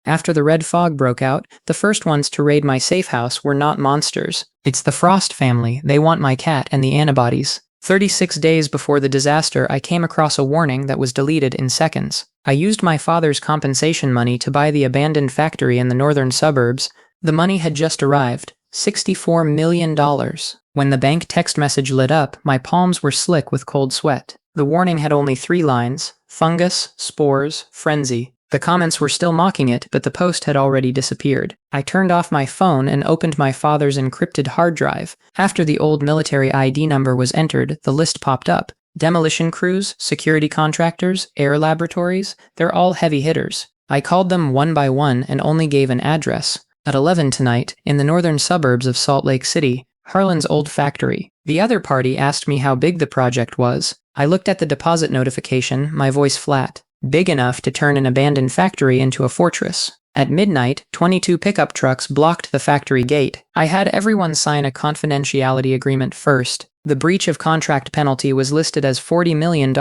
After the red fog broke out, the first ones to raid my safe house were not monsters. It's the Frost family. They want my cat and the antibodies. 36 days before the disaster, I came across a warning that was deleted in seconds. I used my father's compensation money to buy the abandoned factory in the northern suburbs. The money had just arrived, $64 million. When the bank text message lit up, my palms were slick with cold sweat. The warning had only 3 lines: fungus, spores, frenzy. The comments were still mocking it, but the post had already disappeared. I turned off my phone and opened my father's encrypted hard drive. After the old military ID number was entered, the list popped up. Demolition crews, security contractors, air laboratories, they're all heavy hitters. I called them one by one and only gave an address. At 11 tonight, in the northern suburbs of Salt Lake City, Harlan's old factory. The other party asked me how big the project was. I looked at the deposit notification, my voice flat. Big enough to turn an abandoned factory into a fortress. At midnight, 22 pickup trucks blocked the factory gate. I had everyone sign a confidentiality agreement first. The breach of contract penalty was listed as $40 million.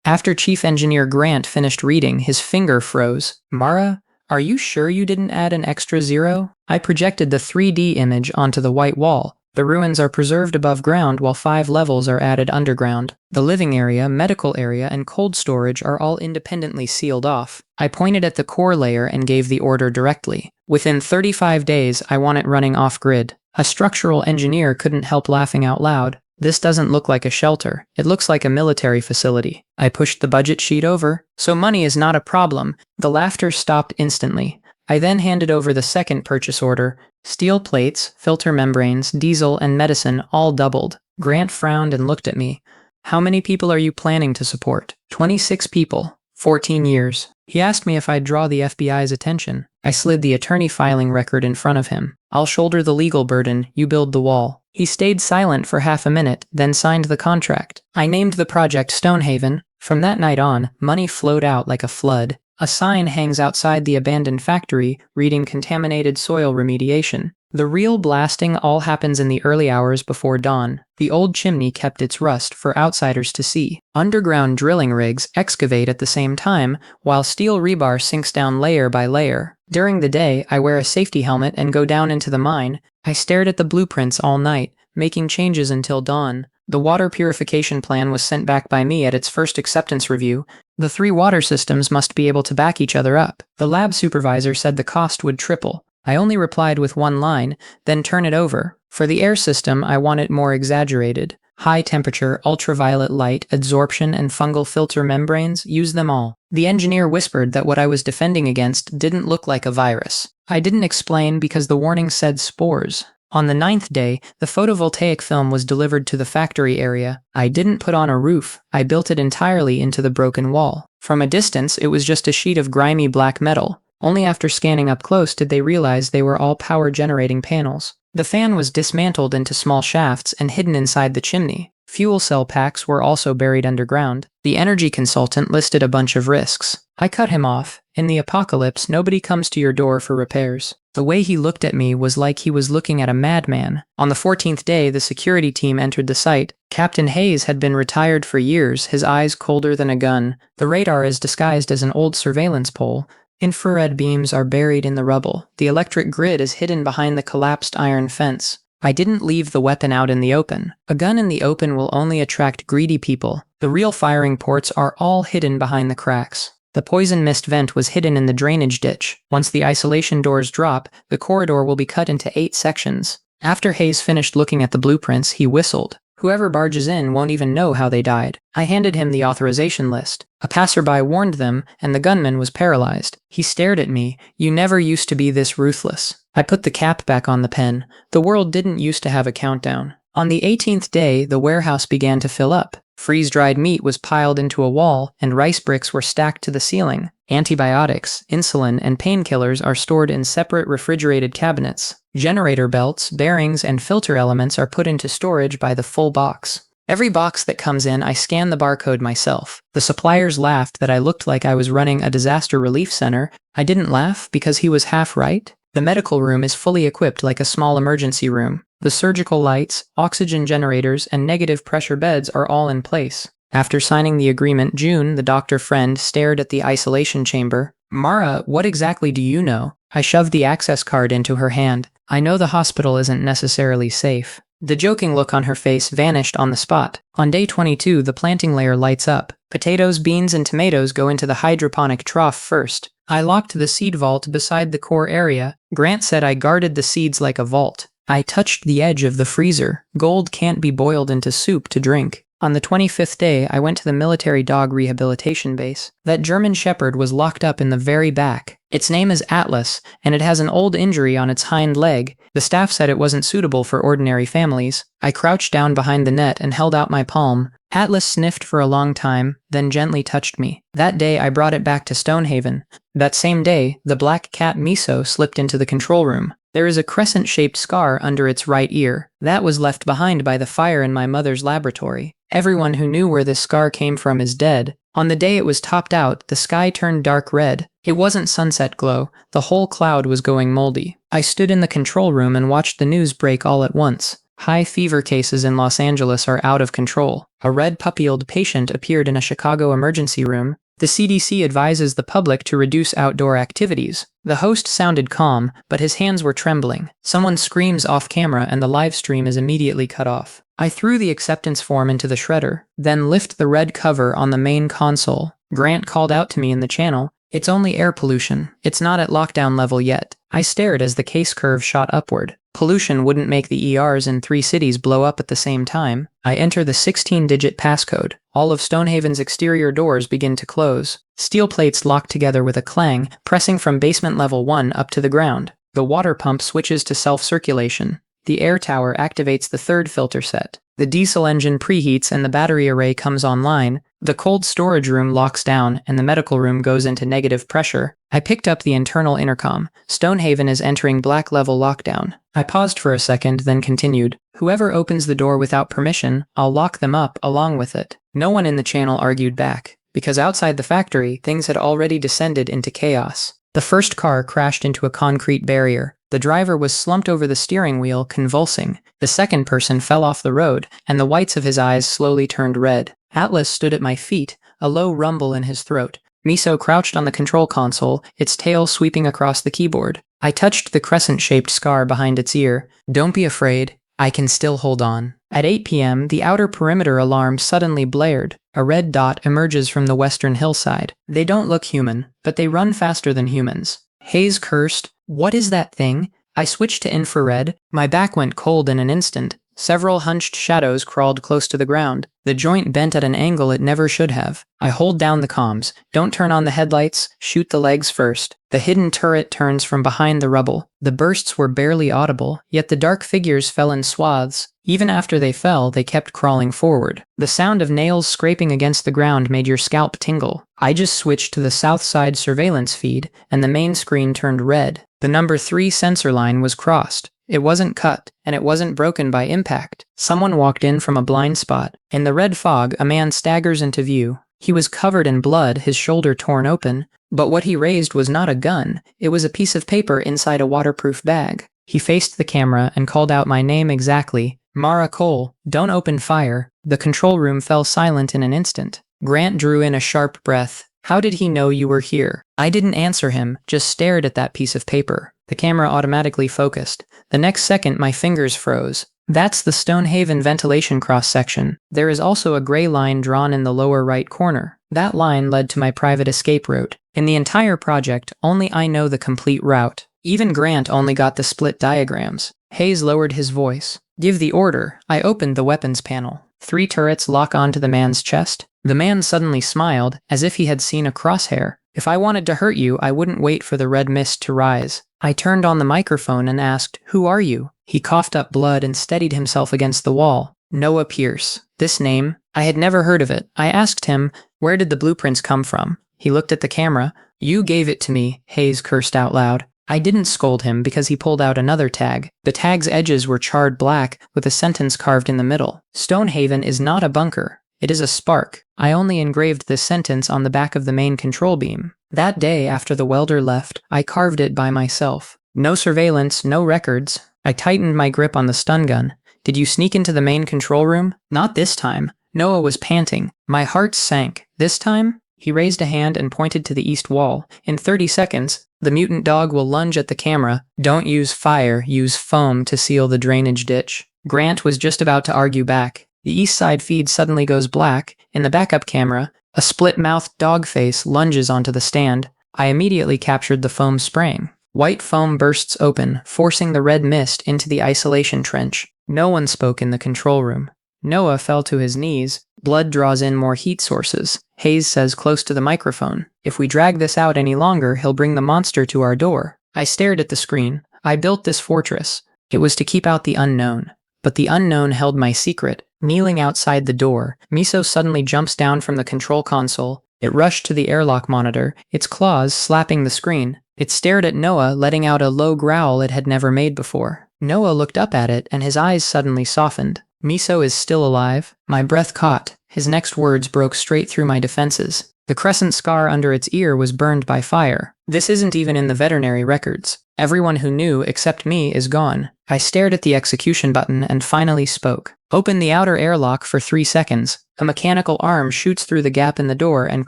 After Chief Engineer Grant finished reading, his finger froze. Mara, are you sure you didn't add an extra zero? I projected the 3D image onto the white wall. The ruins are preserved above ground while 5 levels are added underground. The living area, medical area, and cold storage are all independently sealed off. I pointed at the core layer and gave the order directly. Within 35 days, I want it running off-grid. A structural engineer couldn't help laughing out loud. This doesn't look like a shelter. It looks like a military facility. I pushed the budget sheet over. So money is not a problem. The laughter stopped instantly. I then handed over the second purchase order. Steel plates, filter membranes, diesel, and medicine all doubled. Grant frowned and looked at me. How many people are you planning to support? 26 people. 14 years. He asked me if I'd draw the FBI's attention. I slid the attorney filing record in front of him. I'll shoulder the legal burden, you build the wall. He stayed silent for half a minute, then signed the contract. I named the project Stonehaven. From that night on, money flowed out like a flood. A sign hangs outside the abandoned factory, reading contaminated soil remediation. The real blasting all happens in the early hours before dawn. The old chimney kept its rust for outsiders to see. Underground drilling rigs excavate at the same time, while steel rebar sinks down layer by layer. During the day, I wear a safety helmet and go down into the mine. I stared at the blueprints all night, making changes until dawn. The water purification plan was sent back by me at its first acceptance review. The 3 water systems must be able to back each other up. The lab supervisor said the cost would triple. I only replied with one line, then turn it over. For the air system, I want it more exaggerated. High temperature, ultraviolet light, adsorption, and fungal filter membranes, use them all. The engineer whispered that what I was defending against didn't look like a virus. I didn't explain because the warning said spores. On the 9th day, the photovoltaic film was delivered to the factory area. I didn't put on a roof. I built it entirely into the broken wall. From a distance, it was just a sheet of grimy black metal. Only after scanning up close did they realize they were all power-generating panels. The fan was dismantled into small shafts and hidden inside the chimney. Fuel cell packs were also buried underground. The energy consultant listed a bunch of risks. I cut him off. In the apocalypse, nobody comes to your door for repairs. The way he looked at me was like he was looking at a madman. On the 14th day, the security team entered the site. Captain Hayes had been retired for years, his eyes colder than a gun. The radar is disguised as an old surveillance pole. Infrared beams are buried in the rubble. The electric grid is hidden behind the collapsed iron fence. I didn't leave the weapon out in the open. A gun in the open will only attract greedy people. The real firing ports are all hidden behind the cracks. The poison mist vent was hidden in the drainage ditch. Once the isolation doors drop, the corridor will be cut into 8 sections. After Hayes finished looking at the blueprints, he whistled. Whoever barges in won't even know how they died. I handed him the authorization list. A passerby warned them, and the gunman was paralyzed. He stared at me. You never used to be this ruthless. I put the cap back on the pen. The world didn't used to have a countdown. On the 18th day, the warehouse began to fill up. Freeze-dried meat was piled into a wall, and rice bricks were stacked to the ceiling. Antibiotics, insulin, and painkillers are stored in separate refrigerated cabinets. Generator belts, bearings, and filter elements are put into storage by the full box. Every box that comes in, I scan the barcode myself. The suppliers laughed that I looked like I was running a disaster relief center. I didn't laugh because he was half right. The medical room is fully equipped like a small emergency room. The surgical lights, oxygen generators, and negative pressure beds are all in place. After signing the agreement, June, the doctor friend, stared at the isolation chamber. Mara, what exactly do you know? I shoved the access card into her hand. I know the hospital isn't necessarily safe. The joking look on her face vanished on the spot. On day 22, the planting layer lights up. Potatoes, beans, and tomatoes go into the hydroponic trough first. I locked the seed vault beside the core area. Grant said I guarded the seeds like a vault. I touched the edge of the freezer. Gold can't be boiled into soup to drink. On the 25th day, I went to the military dog rehabilitation base. That German Shepherd was locked up in the very back. Its name is Atlas, and it has an old injury on its hind leg. The staff said it wasn't suitable for ordinary families. I crouched down behind the net and held out my palm. Atlas sniffed for a long time, then gently touched me. That day, I brought it back to Stonehaven. That same day, the black cat Miso slipped into the control room. There is a crescent-shaped scar under its right ear. That was left behind by the fire in my mother's laboratory. Everyone who knew where this scar came from is dead. On the day it was topped out, the sky turned dark red. It wasn't sunset glow. The whole cloud was going moldy. I stood in the control room and watched the news break all at once. High fever cases in Los Angeles are out of control. A red puppy-old patient appeared in a Chicago emergency room. The CDC advises the public to reduce outdoor activities. The host sounded calm, but his hands were trembling. Someone screams off camera and the live stream is immediately cut off. I threw the acceptance form into the shredder, then lift the red cover on the main console. Grant called out to me in the channel, "It's only air pollution. It's not at lockdown level yet." I stared as the case curve shot upward. Pollution wouldn't make the ERs in 3 cities blow up at the same time. I enter the 16-digit passcode. All of Stonehaven's exterior doors begin to close. Steel plates lock together with a clang, pressing from basement level 1 up to the ground. The water pump switches to self-circulation. The air tower activates the third filter set. The diesel engine preheats and the battery array comes online. The cold storage room locks down and the medical room goes into negative pressure. I picked up the internal intercom. Stonehaven is entering black level lockdown. I paused for a second, then continued. Whoever opens the door without permission, I'll lock them up along with it. No one in the channel argued back, because outside the factory, things had already descended into chaos. The first car crashed into a concrete barrier. The driver was slumped over the steering wheel, convulsing. The second person fell off the road, and the whites of his eyes slowly turned red. Atlas stood at my feet, a low rumble in his throat. Miso crouched on the control console, its tail sweeping across the keyboard. I touched the crescent-shaped scar behind its ear. Don't be afraid. I can still hold on. At 8 p.m., the outer perimeter alarm suddenly blared. A red dot emerges from the western hillside. They don't look human, but they run faster than humans. Hayes cursed, "What is that thing?" I switched to infrared. My back went cold in an instant. Several hunched shadows crawled close to the ground. The joint bent at an angle it never should have. I hold down the comms. Don't turn on the headlights, shoot the legs first. The hidden turret turns from behind the rubble. The bursts were barely audible, yet the dark figures fell in swaths. Even after they fell, they kept crawling forward. The sound of nails scraping against the ground made your scalp tingle. I just switched to the south side surveillance feed, and the main screen turned red. The number 3 sensor line was crossed. It wasn't cut, and it wasn't broken by impact. Someone walked in from a blind spot. In the red fog, a man staggers into view. He was covered in blood, his shoulder torn open. But what he raised was not a gun. It was a piece of paper inside a waterproof bag. He faced the camera and called out my name exactly. Mara Cole, don't open fire. The control room fell silent in an instant. Grant drew in a sharp breath. How did he know you were here? I didn't answer him, just stared at that piece of paper. The camera automatically focused. The next second, my fingers froze. That's the Stonehaven ventilation cross-section. There is also a gray line drawn in the lower right corner. That line led to my private escape route. In the entire project, only I know the complete route. Even Grant only got the split diagrams. Hayes lowered his voice. Give the order. I opened the weapons panel. 3 turrets lock onto the man's chest. The man suddenly smiled, as if he had seen a crosshair. If I wanted to hurt you, I wouldn't wait for the red mist to rise. I turned on the microphone and asked, "Who are you?" He coughed up blood and steadied himself against the wall. Noah Pierce. This name? I had never heard of it. I asked him, where did the blueprints come from? He looked at the camera. You gave it to me, Hayes cursed out loud. I didn't scold him because he pulled out another tag. The tag's edges were charred black, with a sentence carved in the middle. Stonehaven is not a bunker. It is a spark. I only engraved this sentence on the back of the main control beam. That day, after the welder left, I carved it by myself. No surveillance, no records. I tightened my grip on the stun gun. Did you sneak into the main control room? Not this time. Noah was panting. My heart sank. This time? He raised a hand and pointed to the east wall. In 30 seconds, the mutant dog will lunge at the camera. Don't use fire, use foam to seal the drainage ditch. Grant was just about to argue back. The east side feed suddenly goes black. In the backup camera, a split-mouthed dog face lunges onto the stand. I immediately captured the foam spraying. White foam bursts open, forcing the red mist into the isolation trench. No one spoke in the control room. Noah fell to his knees. Blood draws in more heat sources. Hayes says close to the microphone, "If we drag this out any longer, he'll bring the monster to our door." I stared at the screen. I built this fortress. It was to keep out the unknown. But the unknown held my secret. Kneeling outside the door, Miso suddenly jumps down from the control console. It rushed to the airlock monitor, its claws slapping the screen. It stared at Noah, letting out a low growl it had never made before. Noah looked up at it, and his eyes suddenly softened. Miso is still alive. My breath caught. His next words broke straight through my defenses. The crescent scar under its ear was burned by fire. This isn't even in the veterinary records. Everyone who knew, except me, is gone. I stared at the execution button and finally spoke. Open the outer airlock for 3 seconds. A mechanical arm shoots through the gap in the door and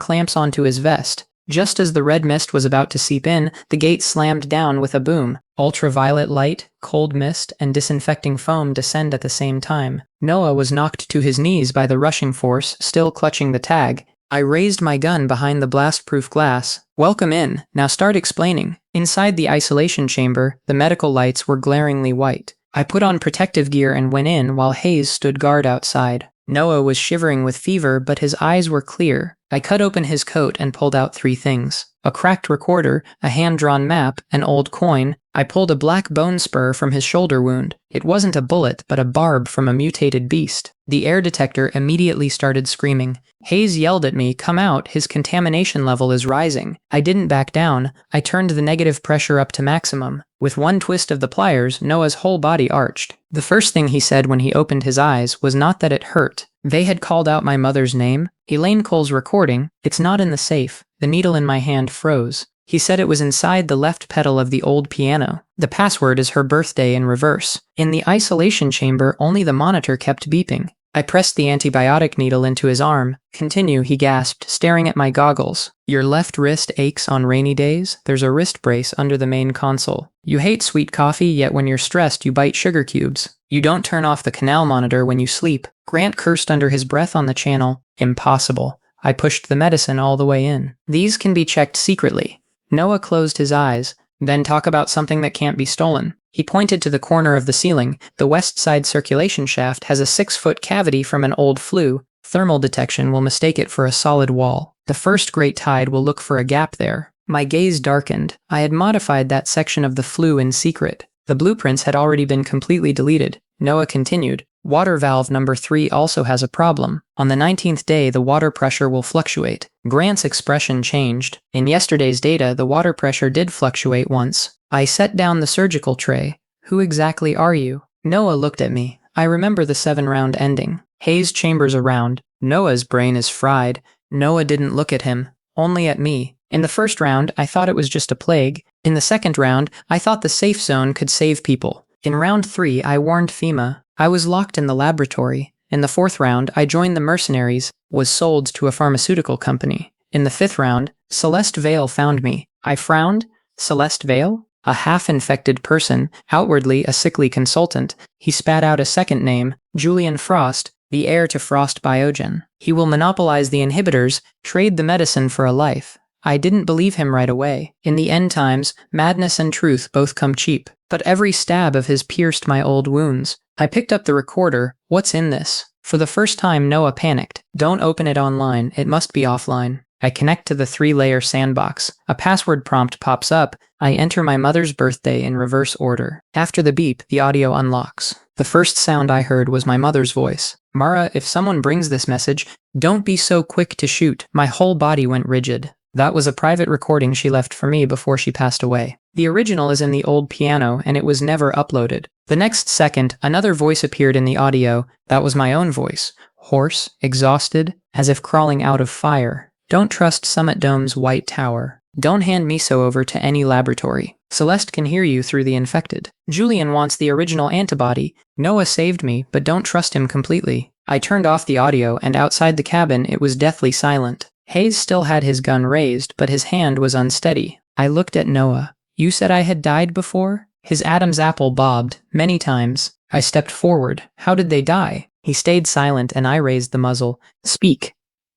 clamps onto his vest. Just as the red mist was about to seep in, the gate slammed down with a boom. Ultraviolet light, cold mist, and disinfecting foam descend at the same time. Noah was knocked to his knees by the rushing force, still clutching the tag. I raised my gun behind the blast-proof glass. Welcome in. Now start explaining. Inside the isolation chamber, the medical lights were glaringly white. I put on protective gear and went in while Hayes stood guard outside. Noah was shivering with fever, but his eyes were clear. I cut open his coat and pulled out 3 things. A cracked recorder, a hand-drawn map, an old coin. I pulled a black bone spur from his shoulder wound. It wasn't a bullet, but a barb from a mutated beast. The air detector immediately started screaming. Hayes yelled at me, "Come out, his contamination level is rising." I didn't back down. I turned the negative pressure up to maximum. With one twist of the pliers, Noah's whole body arched. The first thing he said when he opened his eyes was not that it hurt. They had called out my mother's name. Elaine Cole's recording. It's not in the safe. The needle in my hand froze. He said it was inside the left pedal of the old piano. The password is her birthday in reverse. In the isolation chamber, only the monitor kept beeping. I pressed the antibiotic needle into his arm. "Continue," he gasped, staring at my goggles. "Your left wrist aches on rainy days? There's a wrist brace under the main console. You hate sweet coffee, yet when you're stressed you bite sugar cubes. You don't turn off the canal monitor when you sleep." Grant cursed under his breath on the channel. Impossible. I pushed the medicine all the way in. "These can be checked secretly." Noah closed his eyes. "Then talk about something that can't be stolen." He pointed to the corner of the ceiling. The west side circulation shaft has a 6-foot cavity from an old flue. Thermal detection will mistake it for a solid wall. The first great tide will look for a gap there. My gaze darkened. I had modified that section of the flue in secret. The blueprints had already been completely deleted. Noah continued. "Water valve number 3 also has a problem. On the 19th day, the water pressure will fluctuate." Grant's expression changed. "In yesterday's data, the water pressure did fluctuate once." I set down the surgical tray. "Who exactly are you?" Noah looked at me. "I remember the 7-round ending. Hayes chambers around. Noah's brain is fried." Noah didn't look at him, only at me. "In the first round, I thought it was just a plague. In the second round, I thought the safe zone could save people. In round 3, I warned FEMA. I was locked in the laboratory. In the 4th round, I joined the mercenaries, was sold to a pharmaceutical company. In the 5th round, Celeste Vale found me." I frowned. "Celeste Vale? A half-infected person, outwardly a sickly consultant." He spat out a second name, "Julian Frost, the heir to Frost Biogen. He will monopolize the inhibitors, trade the medicine for a life." I didn't believe him right away. In the end times, madness and truth both come cheap. But every stab of his pierced my old wounds. I picked up the recorder. "What's in this?" For the first time, Noah panicked. "Don't open it online, it must be offline." I connect to the 3-layer sandbox. A password prompt pops up. I enter my mother's birthday in reverse order. After the beep, the audio unlocks. The first sound I heard was my mother's voice. "Mara, if someone brings this message, don't be so quick to shoot." My whole body went rigid. That was a private recording she left for me before she passed away. The original is in the old piano, and it was never uploaded. The next second, another voice appeared in the audio. That was my own voice. Hoarse, exhausted, as if crawling out of fire. "Don't trust Summit Dome's White Tower. Don't hand Miso over to any laboratory. Celeste can hear you through the infected. Julian wants the original antibody. Noah saved me, but don't trust him completely. I turned off the audio, and outside the cabin it was deathly silent. Hayes still had his gun raised, but his hand was unsteady. I looked at Noah. You said I had died before? His Adam's apple bobbed, many times. I stepped forward. How did they die? He stayed silent and I raised the muzzle. Speak.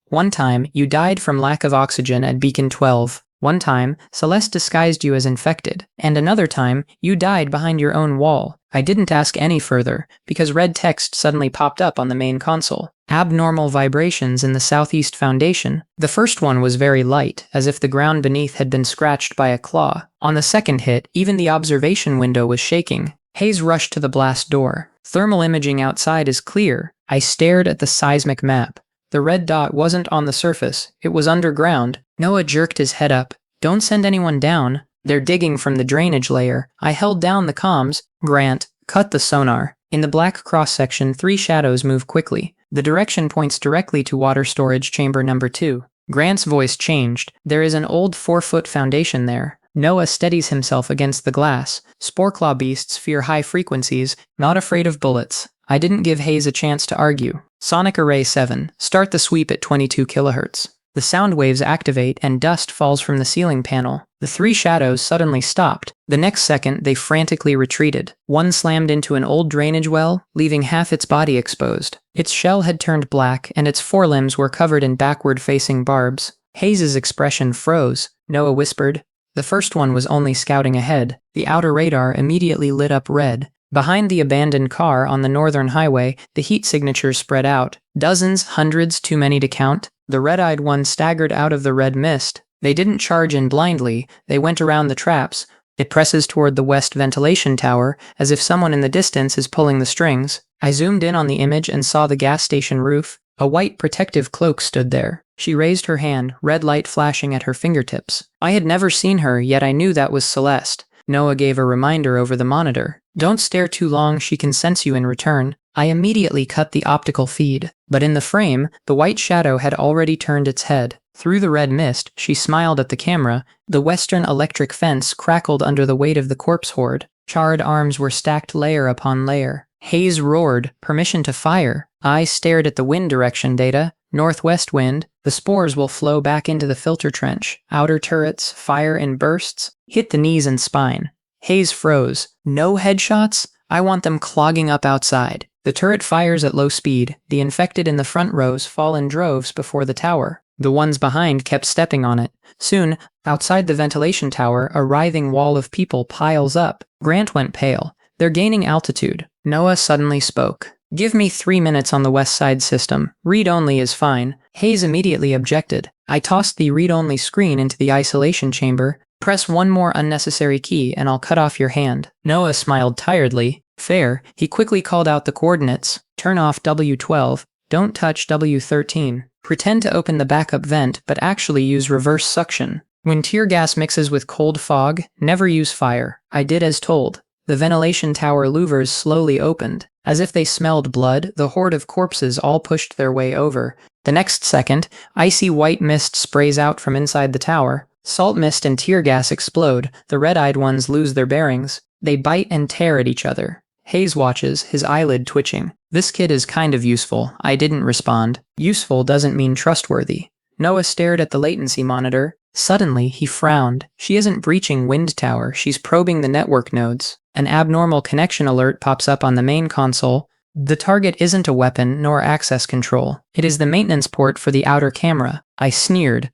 One time, you died from lack of oxygen at Beacon 12. One time, Celeste disguised you as infected. And another time, you died behind your own wall. I didn't ask any further, because red text suddenly popped up on the main console. Abnormal vibrations in the Southeast Foundation. The first one was very light, as if the ground beneath had been scratched by a claw. On the second hit, even the observation window was shaking. Hayes rushed to the blast door. Thermal imaging outside is clear. I stared at the seismic map. The red dot wasn't on the surface, it was underground. Noah jerked his head up. Don't send anyone down. They're digging from the drainage layer. I held down the comms. Grant, cut the sonar. In the black cross-section, 3 shadows move quickly. The direction points directly to water storage chamber number 2. Grant's voice changed. There is an old 4-foot foundation there. Noah steadies himself against the glass. Sporeclaw beasts fear high frequencies, not afraid of bullets. I didn't give Hayes a chance to argue. Sonic Array 7, start the sweep at 22 kHz. The sound waves activate and dust falls from the ceiling panel. The 3 shadows suddenly stopped. The next second, they frantically retreated. One slammed into an old drainage well, leaving half its body exposed. Its shell had turned black, and its forelimbs were covered in backward-facing barbs. Hayes's expression froze. Noah whispered. The first one was only scouting ahead. The outer radar immediately lit up red. Behind the abandoned car on the northern highway, the heat signatures spread out. Dozens, hundreds, too many to count. The red-eyed one staggered out of the red mist. They didn't charge in blindly, they went around the traps. It presses toward the west ventilation tower, as if someone in the distance is pulling the strings. I zoomed in on the image and saw the gas station roof. A white protective cloak stood there. She raised her hand, red light flashing at her fingertips. I had never seen her, yet I knew that was Celeste. Noah gave a reminder over the monitor. Don't stare too long, she can sense you in return. I immediately cut the optical feed. But in the frame, the white shadow had already turned its head. Through the red mist, she smiled at the camera. The western electric fence crackled under the weight of the corpse horde. Charred arms were stacked layer upon layer. Hayes roared, permission to fire. I stared at the wind direction data. Northwest wind. The spores will flow back into the filter trench. Outer turrets, fire in bursts. Hit the knees and spine. Hayes froze. No headshots? I want them clogging up outside. The turret fires at low speed. The infected in the front rows fall in droves before the tower. The ones behind kept stepping on it. Soon, outside the ventilation tower, a writhing wall of people piles up. Grant went pale. They're gaining altitude. Noah suddenly spoke. Give me 3 minutes on the west side system. Read-only is fine. Hayes immediately objected. I tossed the read-only screen into the isolation chamber. Press one more unnecessary key and I'll cut off your hand. Noah smiled tiredly. Fair. He quickly called out the coordinates. Turn off W12. Don't touch W13. Pretend to open the backup vent, but actually use reverse suction. When tear gas mixes with cold fog, never use fire. I did as told. The ventilation tower louvers slowly opened. As if they smelled blood, the horde of corpses all pushed their way over. The next second, icy white mist sprays out from inside the tower. Salt mist and tear gas explode. The red-eyed ones lose their bearings. They bite and tear at each other. Hayes watches, his eyelid twitching. This kid is kind of useful. I didn't respond. Useful doesn't mean trustworthy. Noah stared at the latency monitor. Suddenly, he frowned. She isn't breaching wind tower, she's probing the network nodes. An abnormal connection alert pops up on the main console. The target isn't a weapon nor access control. It is the maintenance port for the outer camera. I sneered.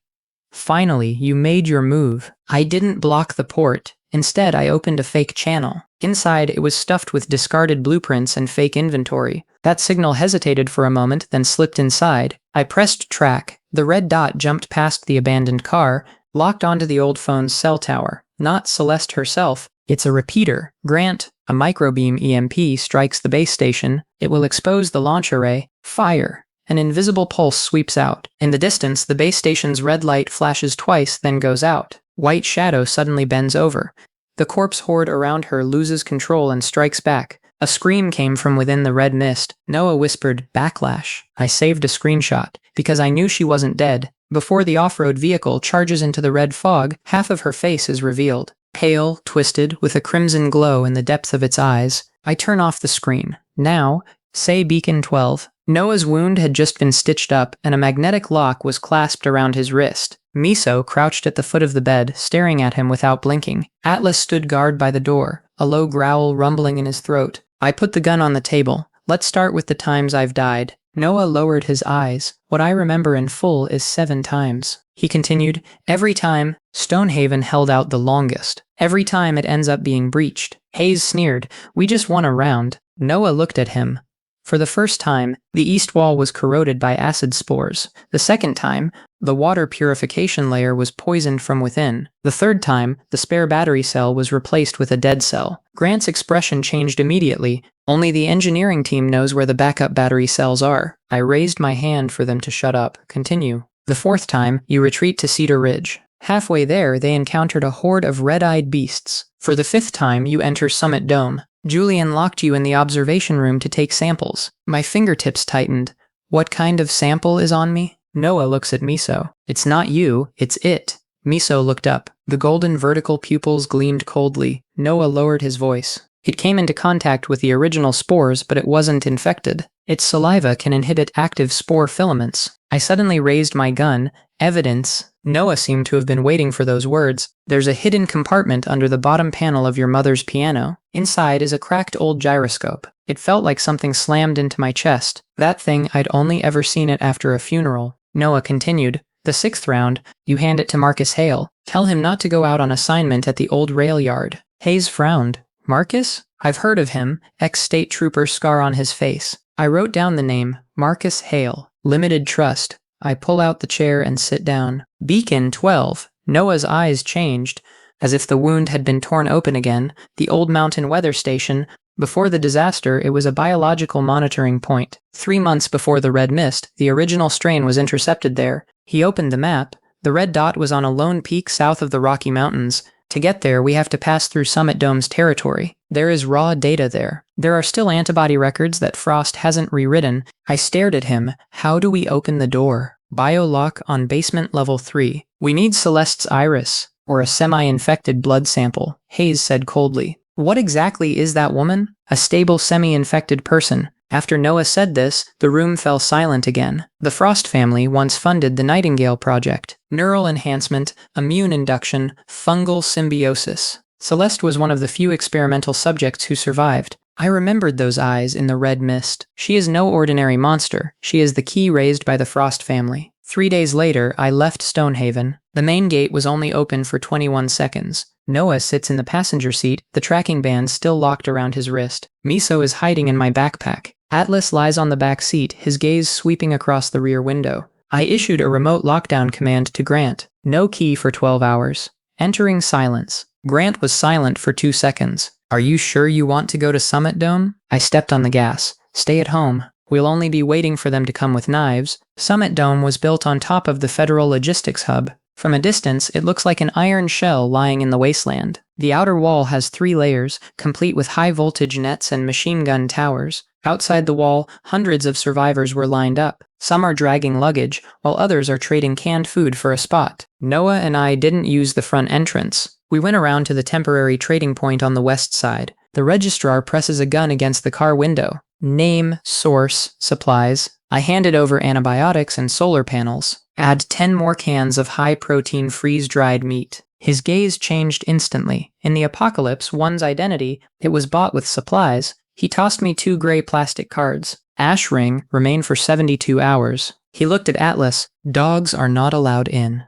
Finally, you made your move. I didn't block the port. Instead, I opened a fake channel. Inside, it was stuffed with discarded blueprints and fake inventory. That signal hesitated for a moment, then slipped inside. I pressed track. The red dot jumped past the abandoned car, locked onto the old phone's cell tower. Not Celeste herself. It's a repeater. Grant, a microbeam EMP strikes the base station. It will expose the launch array. Fire. An invisible pulse sweeps out. In the distance, the base station's red light flashes twice, then goes out. White shadow suddenly bends over. The corpse horde around her loses control and strikes back. A scream came from within the red mist. Noah whispered, backlash. I saved a screenshot. Because I knew she wasn't dead. Before the off-road vehicle charges into the red fog, half of her face is revealed. Pale, twisted, with a crimson glow in the depth of its eyes. I turn off the screen. Now, say Beacon 12. Noah's wound had just been stitched up, and a magnetic lock was clasped around his wrist. Miso crouched at the foot of the bed, staring at him without blinking. Atlas stood guard by the door, a low growl rumbling in his throat. I put the gun on the table. Let's start with the times I've died. Noah lowered his eyes. What I remember in full is 7 times. He continued, every time, Stonehaven held out the longest. Every time it ends up being breached. Hayes sneered, we just won a round. Noah looked at him. For the first time, the east wall was corroded by acid spores. The second time, the water purification layer was poisoned from within. The third time, the spare battery cell was replaced with a dead cell. Grant's expression changed immediately. Only the engineering team knows where the backup battery cells are. I raised my hand for them to shut up. Continue. The fourth time, you retreat to Cedar Ridge. Halfway there, they encountered a horde of red-eyed beasts. For the 5th time, you enter Summit Dome. Julian locked you in the observation room to take samples. My fingertips tightened. What kind of sample is on me? Noah looks at Miso. It's not you, it's it. Miso looked up. The golden vertical pupils gleamed coldly. Noah lowered his voice. It came into contact with the original spores, but it wasn't infected. Its saliva can inhibit active spore filaments. I suddenly raised my gun. Evidence. Noah seemed to have been waiting for those words. There's a hidden compartment under the bottom panel of your mother's piano. Inside is a cracked old gyroscope. It felt like something slammed into my chest. That thing, I'd only ever seen it after a funeral. Noah continued. The 6th round, you hand it to Marcus Hale. Tell him not to go out on assignment at the old rail yard. Hayes frowned. Marcus? I've heard of him. Ex-state trooper scar on his face. I wrote down the name. Marcus Hale. Limited trust. I pull out the chair and sit down. Beacon 12. Noah's eyes changed, as if the wound had been torn open again. The old mountain weather station. Before the disaster, it was a biological monitoring point. 3 months before the red mist, the original strain was intercepted there. He opened the map. The red dot was on a lone peak south of the Rocky Mountains. To get there, we have to pass through Summit Dome's territory. There is raw data there. There are still antibody records that Frost hasn't rewritten. I stared at him. How do we open the door? Biolock on basement level 3. We need Celeste's iris, or a semi-infected blood sample, Hayes said coldly. What exactly is that woman? A stable semi-infected person. After Noah said this, the room fell silent again. The Frost family once funded the Nightingale Project. Neural enhancement, immune induction, fungal symbiosis. Celeste was one of the few experimental subjects who survived. I remembered those eyes in the red mist. She is no ordinary monster. She is the key raised by the Frost family. 3 days later, I left Stonehaven. The main gate was only open for 21 seconds. Noah sits in the passenger seat, the tracking band still locked around his wrist. Miso is hiding in my backpack. Atlas lies on the back seat, his gaze sweeping across the rear window. I issued a remote lockdown command to Grant. No key for 12 hours. Entering silence. Grant was silent for 2 seconds. Are you sure you want to go to Summit Dome? I stepped on the gas. Stay at home. We'll only be waiting for them to come with knives. Summit Dome was built on top of the Federal Logistics Hub. From a distance, it looks like an iron shell lying in the wasteland. The outer wall has 3 layers, complete with high-voltage nets and machine gun towers. Outside the wall, hundreds of survivors were lined up. Some are dragging luggage, while others are trading canned food for a spot. Noah and I didn't use the front entrance. We went around to the temporary trading point on the west side. The registrar presses a gun against the car window. Name, source, supplies. I handed over antibiotics and solar panels. Add 10 more cans of high-protein freeze-dried meat. His gaze changed instantly. In the apocalypse, one's identity, it was bought with supplies. He tossed me 2 gray plastic cards. Ash ring, remain for 72 hours. He looked at Atlas. Dogs are not allowed in.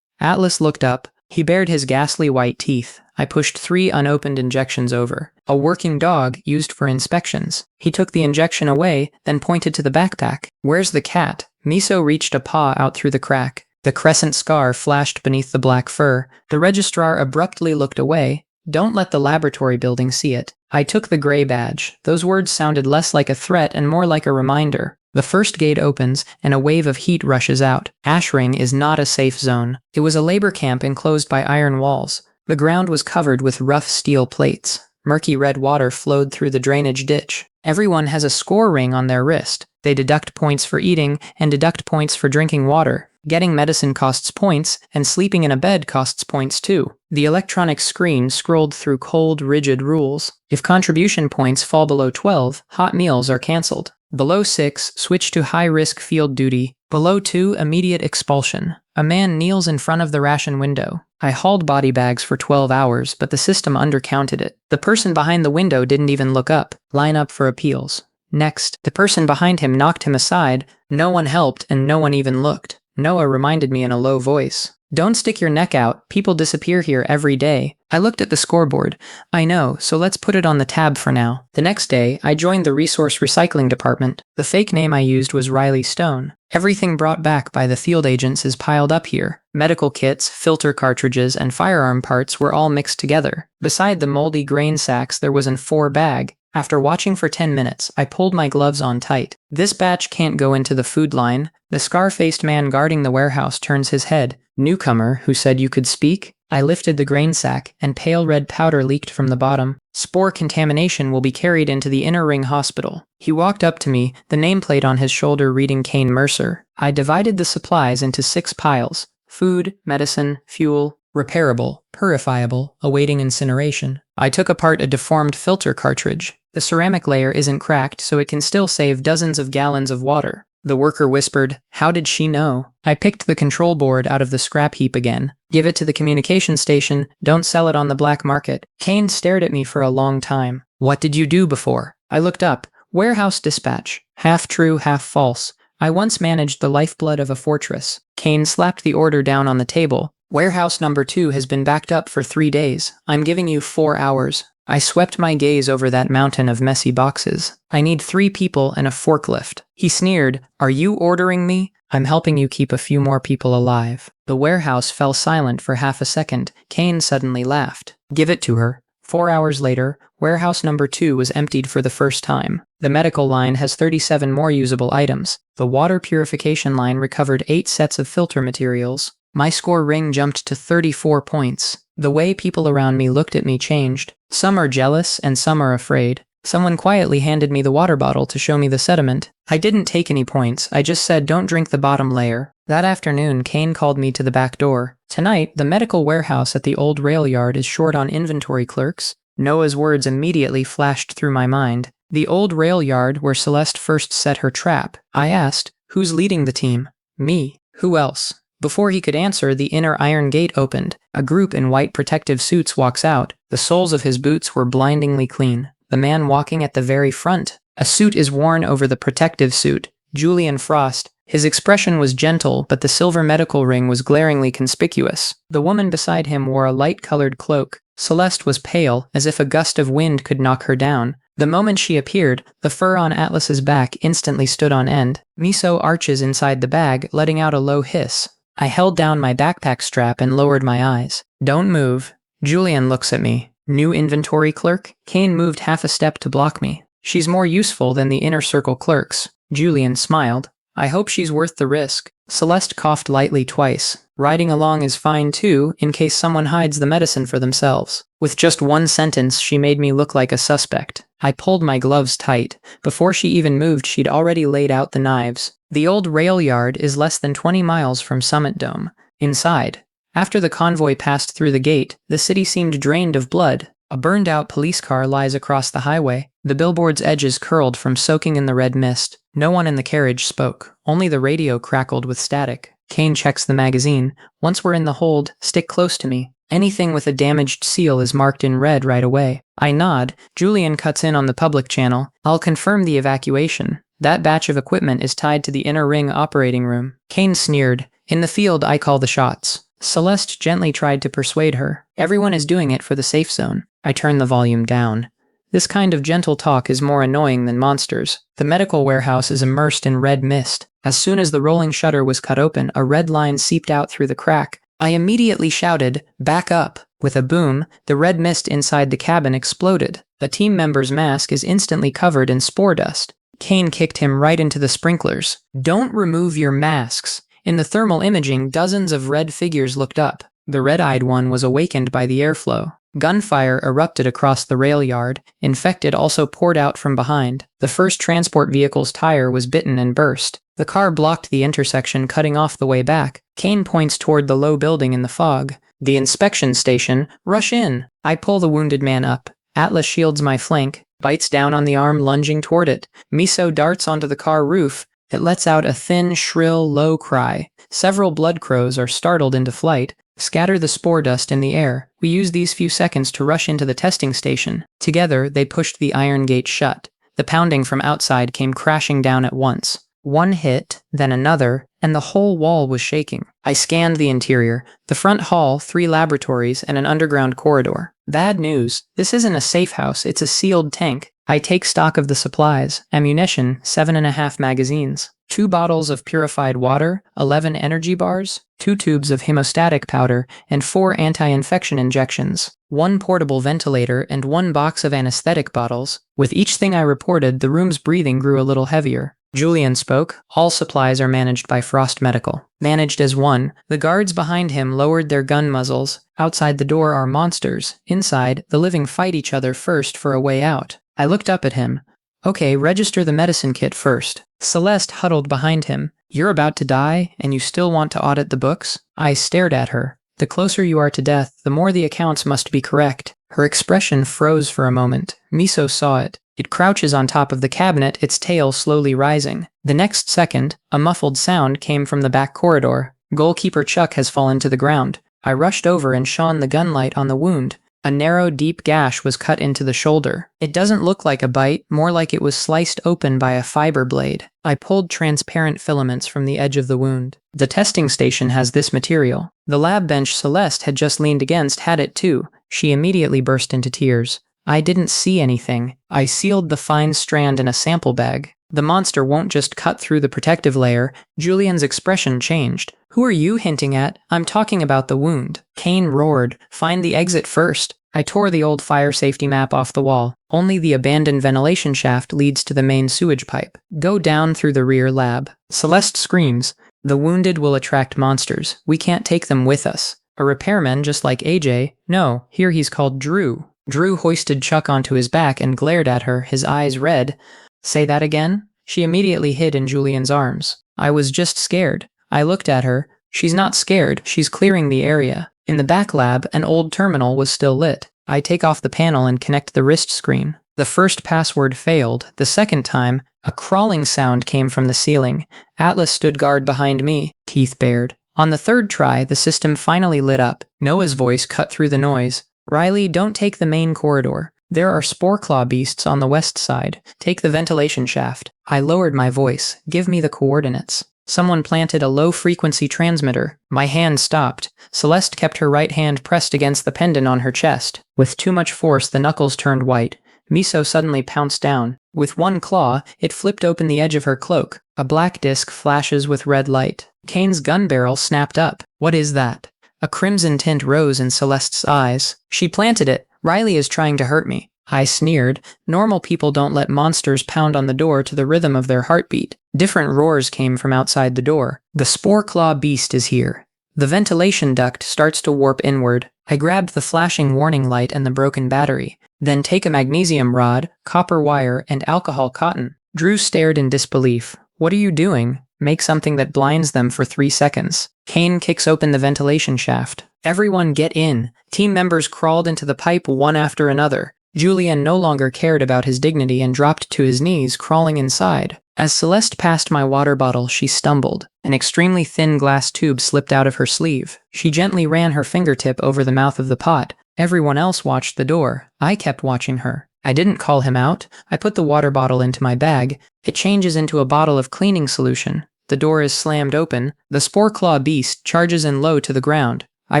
Atlas looked up. He bared his ghastly white teeth. I pushed 3 unopened injections over. A working dog used for inspections. He took the injection away, then pointed to the backpack. Where's the cat? Miso reached a paw out through the crack. The crescent scar flashed beneath the black fur. The registrar abruptly looked away. Don't let the laboratory building see it. I took the gray badge. Those words sounded less like a threat and more like a reminder. The first gate opens, and a wave of heat rushes out. Ashring is not a safe zone. It was a labor camp enclosed by iron walls. The ground was covered with rough steel plates. Murky red water flowed through the drainage ditch. Everyone has a score ring on their wrist. They deduct points for eating and deduct points for drinking water. Getting medicine costs points, and sleeping in a bed costs points too. The electronic screen scrolled through cold, rigid rules. If contribution points fall below 12, hot meals are cancelled. Below 6, switch to high-risk field duty. Below 2, immediate expulsion. A man kneels in front of the ration window. I hauled body bags for 12 hours, but the system undercounted it. The person behind the window didn't even look up. Line up for appeals. Next, the person behind him knocked him aside. No one helped, and no one even looked. Noah reminded me in a low voice. Don't stick your neck out. People disappear here every day. I looked at the scoreboard. I know, so let's put it on the tab for now. The next day, I joined the resource recycling department. The fake name I used was Riley Stone. Everything brought back by the field agents is piled up here. Medical kits, filter cartridges, and firearm parts were all mixed together. Beside the moldy grain sacks, there was an 4-bag. After watching for 10 minutes, I pulled my gloves on tight. This batch can't go into the food line. The scar-faced man guarding the warehouse turns his head. Newcomer, who said you could speak? I lifted the grain sack, and pale red powder leaked from the bottom. Spore contamination will be carried into the inner ring hospital. He walked up to me, the nameplate on his shoulder reading Kane Mercer. I divided the supplies into 6 piles. Food, medicine, fuel, repairable, purifiable, awaiting incineration. I took apart a deformed filter cartridge. The ceramic layer isn't cracked, so it can still save dozens of gallons of water. The worker whispered, "How did she know?" I picked the control board out of the scrap heap again. "Give it to the communication station. Don't sell it on the black market." Kane stared at me for a long time. "What did you do before?" I looked up. Warehouse dispatch. Half true, half false. I once managed the lifeblood of a fortress. Kane slapped the order down on the table. Warehouse number 2 has been backed up for 3 days. I'm giving you 4 hours. I swept my gaze over that mountain of messy boxes. I need 3 people and a forklift. He sneered, "Are you ordering me? I'm helping you keep a few more people alive." The warehouse fell silent for half a second. Kane suddenly laughed. "Give it to her." 4 hours later, warehouse number 2 was emptied for the first time. The medical line has 37 more usable items. The water purification line recovered 8 sets of filter materials. My score ring jumped to 34 points. The way people around me looked at me changed. Some are jealous and some are afraid. Someone quietly handed me the water bottle to show me the sediment. I didn't take any points, I just said don't drink the bottom layer. That afternoon, Kane called me to the back door. Tonight, the medical warehouse at the old rail yard is short on inventory clerks. Noah's words immediately flashed through my mind. The old rail yard where Celeste first set her trap. I asked, "Who's leading the team?" "Me. Who else?" Before he could answer, the inner iron gate opened. A group in white protective suits walks out. The soles of his boots were blindingly clean. The man walking at the very front. A suit is worn over the protective suit. Julian Frost. His expression was gentle, but the silver medical ring was glaringly conspicuous. The woman beside him wore a light-colored cloak. Celeste was pale, as if a gust of wind could knock her down. The moment she appeared, the fur on Atlas's back instantly stood on end. Miso arches inside the bag, letting out a low hiss. I held down my backpack strap and lowered my eyes. "Don't move." Julian looks at me. "New inventory clerk?" Kane moved half a step to block me. "She's more useful than the inner circle clerks." Julian smiled. "I hope she's worth the risk." Celeste coughed lightly twice. "Riding along is fine too, in case someone hides the medicine for themselves." With just one sentence, she made me look like a suspect. I pulled my gloves tight. Before she even moved, she'd already laid out the knives. The old rail yard is less than 20 miles from Summit Dome. Inside, after the convoy passed through the gate, the city seemed drained of blood. A burned-out police car lies across the highway. The billboard's edges curled from soaking in the red mist. No one in the carriage spoke. Only the radio crackled with static. Kane checks the magazine. "Once we're in the hold, stick close to me. Anything with a damaged seal is marked in red right away." I nod. Julian cuts in on the public channel. "I'll confirm the evacuation. That batch of equipment is tied to the inner ring operating room." Kane sneered. "In the field, I call the shots." Celeste gently tried to persuade her. "Everyone is doing it for the safe zone." I turned the volume down. This kind of gentle talk is more annoying than monsters. The medical warehouse is immersed in red mist. As soon as the rolling shutter was cut open, a red line seeped out through the crack. I immediately shouted, "Back up!" With a boom, the red mist inside the cabin exploded. The team member's mask is instantly covered in spore dust. Kane kicked him right into the sprinklers. "Don't remove your masks." In the thermal imaging, dozens of red figures looked up. The red-eyed one was awakened by the airflow. Gunfire erupted across the rail yard. Infected also poured out from behind. The first transport vehicle's tire was bitten and burst. The car blocked the intersection, cutting off the way back. Kane points toward the low building in the fog. The inspection station. Rush in. I pull the wounded man up. Atlas shields my flank, bites down on the arm, lunging toward it. Miso darts onto the car roof. It lets out a thin, shrill, low cry. Several blood crows are startled into flight. Scatter the spore dust in the air. We use these few seconds to rush into the testing station. Together, they pushed the iron gate shut. The pounding from outside came crashing down at once. One hit, then another, and the whole wall was shaking. I scanned the interior. The front hall, 3 laboratories, and an underground corridor. Bad news. This isn't a safe house, it's a sealed tank. I take stock of the supplies. Ammunition, 7.5 magazines. 2 bottles of purified water, 11 energy bars, 2 tubes of hemostatic powder, and 4 anti-infection injections. 1 portable ventilator and 1 box of anesthetic bottles. With each thing I reported, the room's breathing grew a little heavier. Julian spoke. All supplies are managed by Frost Medical. Managed as one. The guards behind him lowered their gun muzzles. Outside the door are monsters. Inside, the living fight each other first for a way out. I looked up at him. Okay, register the medicine kit first. Celeste huddled behind him. You're about to die, and you still want to audit the books? I stared at her. The closer you are to death, the more the accounts must be correct. Her expression froze for a moment. Miso saw it. It crouches on top of the cabinet, its tail slowly rising. The next second, a muffled sound came from the back corridor. Goalkeeper Chuck has fallen to the ground. I rushed over and shone the gunlight on the wound. A narrow, deep gash was cut into the shoulder. It doesn't look like a bite, more like it was sliced open by a fiber blade. I pulled transparent filaments from the edge of the wound. The testing station has this material. The lab bench Celeste had just leaned against had it too. She immediately burst into tears. I didn't see anything. I sealed the fine strand in a sample bag. The monster won't just cut through the protective layer. Julian's expression changed. Who are you hinting at? I'm talking about the wound. Kane roared. Find the exit first. I tore the old fire safety map off the wall. Only the abandoned ventilation shaft leads to the main sewage pipe. Go down through the rear lab. Celeste screams. The wounded will attract monsters. We can't take them with us. A repairman just like AJ. No, here he's called Drew. Drew hoisted Chuck onto his back and glared at her, his eyes red. Say that again? She immediately hid in Julian's arms. I was just scared. I looked at her. She's not scared, she's clearing the area. In the back lab, an old terminal was still lit. I take off the panel and connect the wrist screen. The first password failed. The second time, a crawling sound came from the ceiling. Atlas stood guard behind me, teeth bared. On the third try, the system finally lit up. Noah's voice cut through the noise. Riley, don't take the main corridor. There are spore claw beasts on the west side. Take the ventilation shaft. I lowered my voice. Give me the coordinates. Someone planted a low-frequency transmitter. My hand stopped. Celeste kept her right hand pressed against the pendant on her chest. With too much force, the knuckles turned white. Miso suddenly pounced down. With one claw, it flipped open the edge of her cloak. A black disc flashes with red light. Kane's gun barrel snapped up. What is that? A crimson tint rose in Celeste's eyes. She planted it. Riley is trying to hurt me. I sneered. Normal people don't let monsters pound on the door to the rhythm of their heartbeat. Different roars came from outside the door. The spore claw beast is here. The ventilation duct starts to warp inward. I grabbed the flashing warning light and the broken battery. Then take a magnesium rod, copper wire, and alcohol cotton. Drew stared in disbelief. What are you doing? Make something that blinds them for 3 seconds. Kane kicks open the ventilation shaft. Everyone get in. Team members crawled into the pipe one after another. Julian no longer cared about his dignity and dropped to his knees, crawling inside. As Celeste passed my water bottle, she stumbled. An extremely thin glass tube slipped out of her sleeve. She gently ran her fingertip over the mouth of the pot. Everyone else watched the door. I kept watching her. I didn't call him out. I put the water bottle into my bag. It changes into a bottle of cleaning solution. The door is slammed open. The spore claw beast charges in low to the ground. I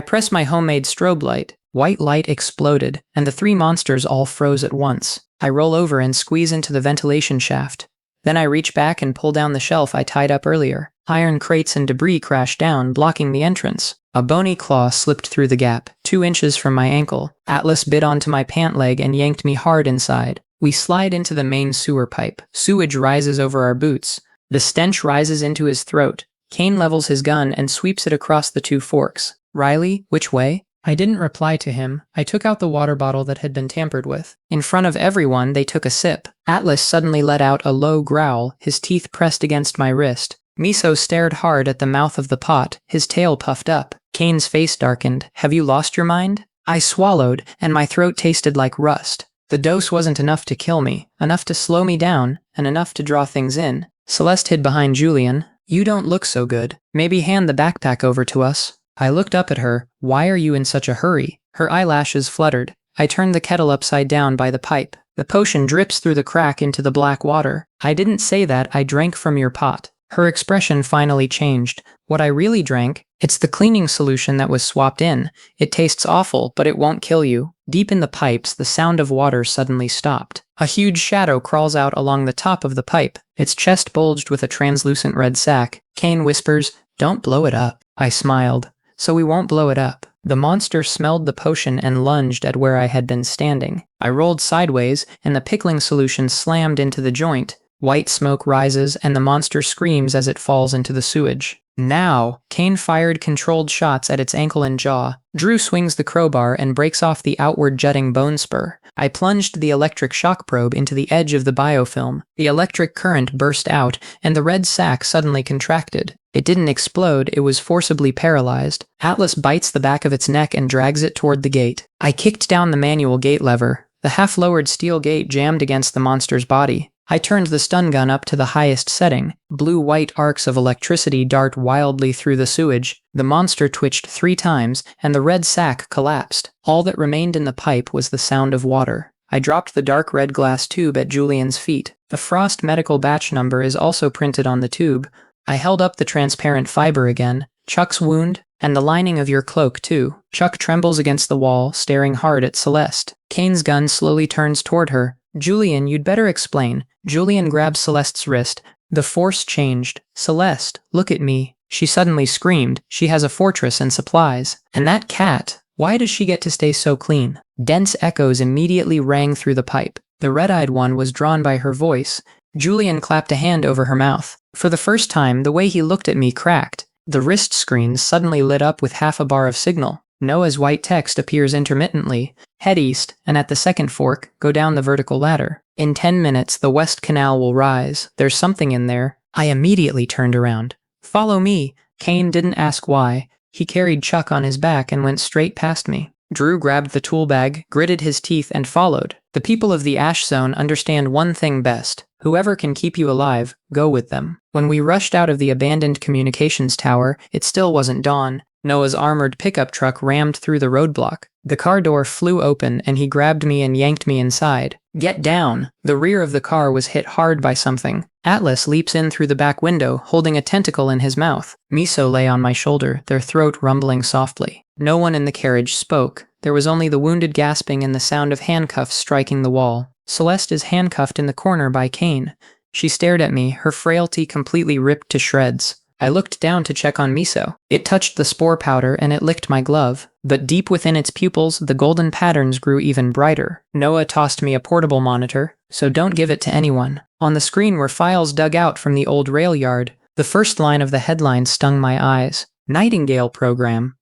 press my homemade strobe light. White light exploded, and the 3 monsters all froze at once. I roll over and squeeze into the ventilation shaft. Then I reach back and pull down the shelf I tied up earlier. Iron crates and debris crash down, blocking the entrance. A bony claw slipped through the gap, 2 inches from my ankle. Atlas bit onto my pant leg and yanked me hard inside. We slide into the main sewer pipe. Sewage rises over our boots. The stench rises into his throat. Kane levels his gun and sweeps it across the 2 forks. Riley, which way? I didn't reply to him. I took out the water bottle that had been tampered with. In front of everyone, they took a sip. Atlas suddenly let out a low growl, his teeth pressed against my wrist. Miso stared hard at the mouth of the pot, his tail puffed up. Kane's face darkened. Have you lost your mind? I swallowed, and my throat tasted like rust. The dose wasn't enough to kill me, enough to slow me down, and enough to draw things in. Celeste hid behind Julian. You don't look so good. Maybe hand the backpack over to us. I looked up at her. Why are you in such a hurry? Her eyelashes fluttered. I turned the kettle upside down by the pipe. The potion drips through the crack into the black water. I didn't say that, I drank from your pot. Her expression finally changed. What I really drank, it's the cleaning solution that was swapped in. It tastes awful, but it won't kill you. Deep in the pipes, the sound of water suddenly stopped. A huge shadow crawls out along the top of the pipe, its chest bulged with a translucent red sac. Kane whispers, "Don't blow it up." I smiled. So we won't blow it up. The monster smelled the potion and lunged at where I had been standing. I rolled sideways, and the pickling solution slammed into the joint. White smoke rises, and the monster screams as it falls into the sewage. Now, Kane fired controlled shots at its ankle and jaw. Drew swings the crowbar and breaks off the outward jutting bone spur. I plunged the electric shock probe into the edge of the biofilm. The electric current burst out, and the red sac suddenly contracted. It didn't explode, it was forcibly paralyzed. Atlas bites the back of its neck and drags it toward the gate. I kicked down the manual gate lever. The half-lowered steel gate jammed against the monster's body. I turned the stun gun up to the highest setting. Blue-white arcs of electricity dart wildly through the sewage. The monster twitched 3 times, and the red sac collapsed. All that remained in the pipe was the sound of water. I dropped the dark red glass tube at Julian's feet. The Frost medical batch number is also printed on the tube. I held up the transparent fiber again. Chuck's wound, and the lining of your cloak too. Chuck trembles against the wall, staring hard at Celeste. Kane's gun slowly turns toward her. Julian, you'd better explain. Julian grabs Celeste's wrist. The force changed. Celeste, look at me. She suddenly screamed. She has a fortress and supplies. And that cat, why does she get to stay so clean? Dense echoes immediately rang through the pipe. The red-eyed one was drawn by her voice. Julian clapped a hand over her mouth. For the first time, the way he looked at me cracked. The wrist screen suddenly lit up with half a bar of signal. Noah's white text appears intermittently. Head east, and at the second fork, go down the vertical ladder. In 10 minutes, the West Canal will rise. There's something in there. I immediately turned around. Follow me. Kane didn't ask why. He carried Chuck on his back and went straight past me. Drew grabbed the tool bag, gritted his teeth, and followed. The people of the Ash Zone understand one thing best. Whoever can keep you alive, go with them. When we rushed out of the abandoned communications tower, it still wasn't dawn. Noah's armored pickup truck rammed through the roadblock. The car door flew open, and he grabbed me and yanked me inside. Get down! The rear of the car was hit hard by something. Atlas leaps in through the back window, holding a tentacle in his mouth. Miso lay on my shoulder, their throat rumbling softly. No one in the carriage spoke. There was only the wounded gasping and the sound of handcuffs striking the wall. Celeste is handcuffed in the corner by Kane. She stared at me, her frailty completely ripped to shreds. I looked down to check on Miso. It touched the spore powder and it licked my glove. But deep within its pupils, the golden patterns grew even brighter. Noah tossed me a portable monitor, so don't give it to anyone. On the screen were files dug out from the old rail yard. The first line of the headline stung my eyes. Nightingale Program.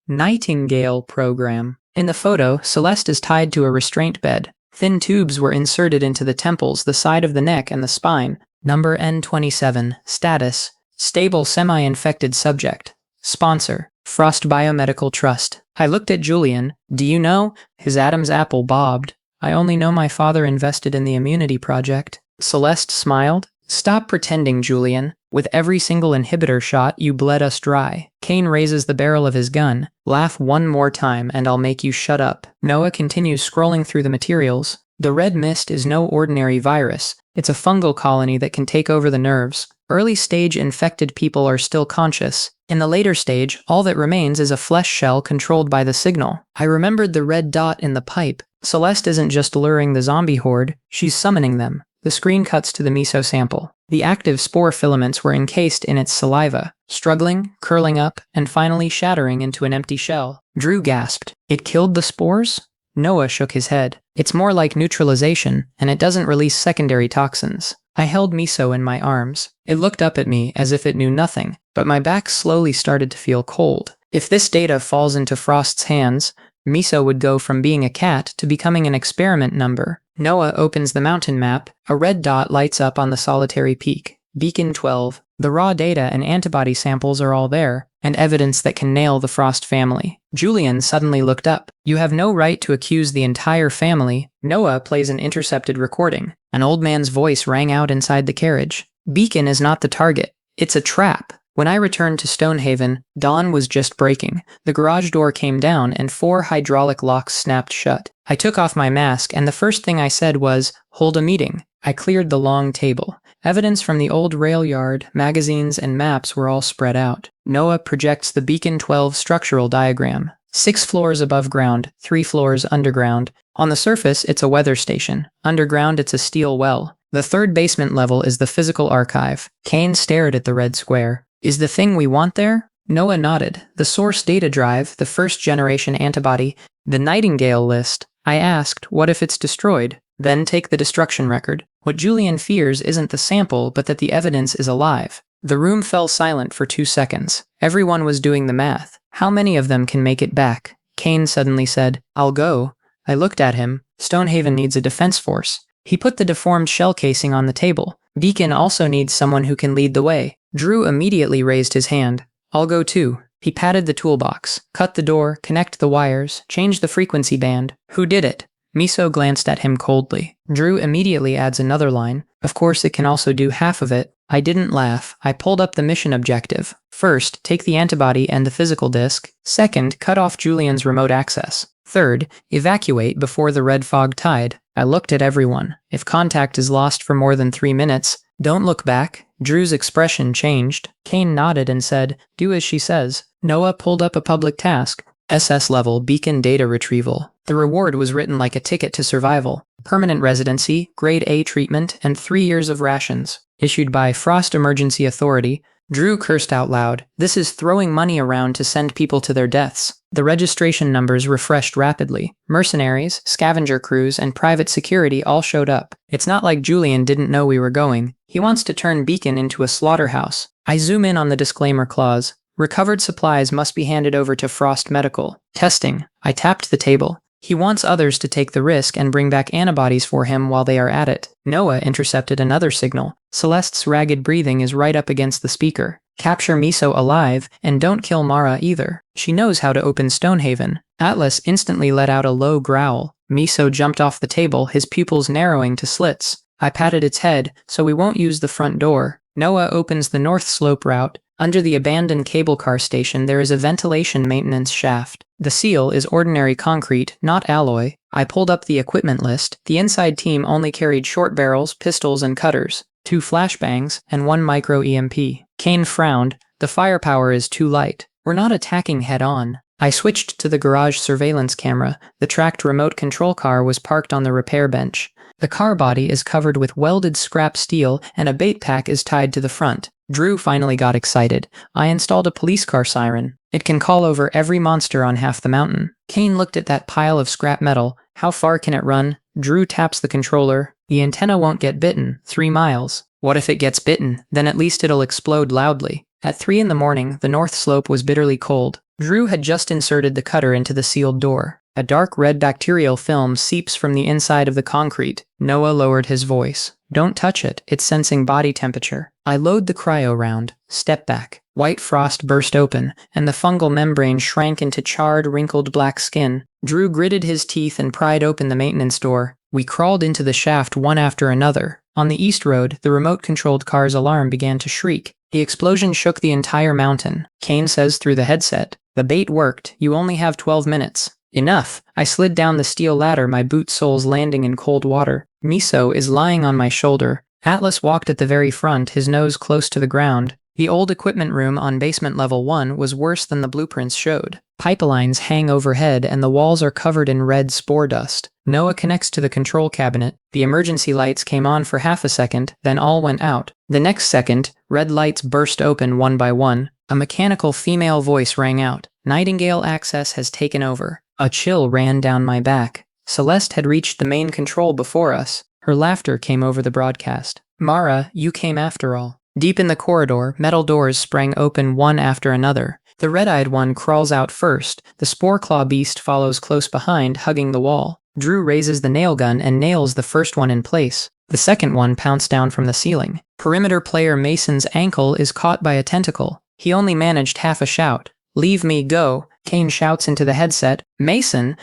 Nightingale Program. In the photo, Celeste is tied to a restraint bed. Thin tubes were inserted into the temples, the side of the neck, and the spine. Number N27. Status: stable semi-infected subject. Sponsor: Frost Biomedical Trust. I looked at Julian. Do you know? His Adam's apple bobbed. I only know my father invested in the Immunity Project. Celeste smiled. Stop pretending, Julian. With every single inhibitor shot, you bled us dry. Kane raises the barrel of his gun. Laugh one more time and I'll make you shut up. Noah continues scrolling through the materials. The red mist is no ordinary virus. It's a fungal colony that can take over the nerves. Early-stage infected people are still conscious. In the later stage, all that remains is a flesh shell controlled by the signal. I remembered the red dot in the pipe. Celeste isn't just luring the zombie horde, she's summoning them. The screen cuts to the Miso sample. The active spore filaments were encased in its saliva, struggling, curling up, and finally shattering into an empty shell. Drew gasped. It killed the spores? Noah shook his head. It's more like neutralization, and it doesn't release secondary toxins. I held Miso in my arms. It looked up at me as if it knew nothing, but my back slowly started to feel cold. If this data falls into Frost's hands, Miso would go from being a cat to becoming an experiment number. Noah opens the mountain map. A red dot lights up on the solitary peak. Beacon 12. The raw data and antibody samples are all there, and evidence that can nail the Frost family. Julian suddenly looked up. You have no right to accuse the entire family. Noah plays an intercepted recording. An old man's voice rang out inside the carriage. Beacon is not the target. It's a trap. When I returned to Stonehaven, dawn was just breaking. The garage door came down and 4 hydraulic locks snapped shut. I took off my mask and the first thing I said was, "Hold a meeting." I cleared the long table. Evidence from the old rail yard, magazines, and maps were all spread out. Noah projects the Beacon 12 structural diagram. 6 floors above ground, 3 floors underground. On the surface, it's a weather station. Underground, it's a steel well. The 3rd basement level is the physical archive. Kane stared at the red square. Is the thing we want there? Noah nodded. The source data drive, the 1st-generation antibody, the Nightingale list. I asked, what if it's destroyed? Then take the destruction record. What Julian fears isn't the sample, but that the evidence is alive. The room fell silent for 2 seconds. Everyone was doing the math. How many of them can make it back? Kane suddenly said, I'll go. I looked at him. Stonehaven needs a defense force. He put the deformed shell casing on the table. Beacon also needs someone who can lead the way. Drew immediately raised his hand. I'll go too. He patted the toolbox, cut the door, connect the wires, change the frequency band. Who did it? Miso glanced at him coldly. Drew immediately adds another line. Of course, it can also do half of it. I didn't laugh. I pulled up the mission objective. First, take the antibody and the physical disk. Second, cut off Julian's remote access. Third, evacuate before the red fog tide. I looked at everyone. If contact is lost for more than 3 minutes, don't look back. Drew's expression changed. Kane nodded and said, do as she says. Noah pulled up a public task. SS-level beacon data retrieval. The reward was written like a ticket to survival. Permanent residency, grade A treatment, and 3 years of rations. Issued by Frost Emergency Authority. Drew cursed out loud. This is throwing money around to send people to their deaths. The registration numbers refreshed rapidly. Mercenaries, scavenger crews, and private security all showed up. It's not like Julian didn't know we were going. He wants to turn Beacon into a slaughterhouse. I zoom in on the disclaimer clause. Recovered supplies must be handed over to Frost Medical. Testing. I tapped the table. He wants others to take the risk and bring back antibodies for him while they are at it. Noah intercepted another signal. Celeste's ragged breathing is right up against the speaker. Capture Miso alive, and don't kill Mara either. She knows how to open Stonehaven. Atlas instantly let out a low growl. Miso jumped off the table, his pupils narrowing to slits. I patted its head, so we won't use the front door. Noah opens the north slope route. Under the abandoned cable car station, there is a ventilation maintenance shaft. The seal is ordinary concrete, not alloy. I pulled up the equipment list. The inside team only carried short barrels, pistols, and cutters, 2 flashbangs, and 1 micro-EMP. Kane frowned. The firepower is too light. We're not attacking head-on. I switched to the garage surveillance camera. The tracked remote control car was parked on the repair bench. The car body is covered with welded scrap steel, and a bait pack is tied to the front. Drew finally got excited. I installed a police car siren. It can call over every monster on half the mountain. Kane looked at that pile of scrap metal. How far can it run? Drew taps the controller. The antenna won't get bitten. 3 miles. What if it gets bitten? Then at least it'll explode loudly. At 3 in the morning, the north slope was bitterly cold. Drew had just inserted the cutter into the sealed door. A dark red bacterial film seeps from the inside of the concrete. Noah lowered his voice. Don't touch it, it's sensing body temperature. I load the cryo round. Step back. White frost burst open, and the fungal membrane shrank into charred, wrinkled black skin. Drew gritted his teeth and pried open the maintenance door. We crawled into the shaft one after another. On the east road, the remote-controlled car's alarm began to shriek. The explosion shook the entire mountain. Kane says through the headset, the bait worked, you only have 12 minutes. Enough. I slid down the steel ladder, my boot soles landing in cold water. Miso is lying on my shoulder. Atlas walked at the very front, his nose close to the ground. The old equipment room on basement level 1 was worse than the blueprints showed. Pipelines hang overhead and the walls are covered in red spore dust. Noah connects to the control cabinet. The emergency lights came on for half a second, then all went out. The next second, red lights burst open one by one. A mechanical female voice rang out. Nightingale access has taken over. A chill ran down my back. Celeste had reached the main control before us. Her laughter came over the broadcast. Mara, you came after all. Deep in the corridor, metal doors sprang open one after another. The red-eyed one crawls out first. The spore claw beast follows close behind, hugging the wall. Drew raises the nail gun and nails the first one in place. The second one pounced down from the ceiling. Perimeter player Mason's ankle is caught by a tentacle. He only managed half a shout. "Leave me, go," Kane shouts into the headset. Mason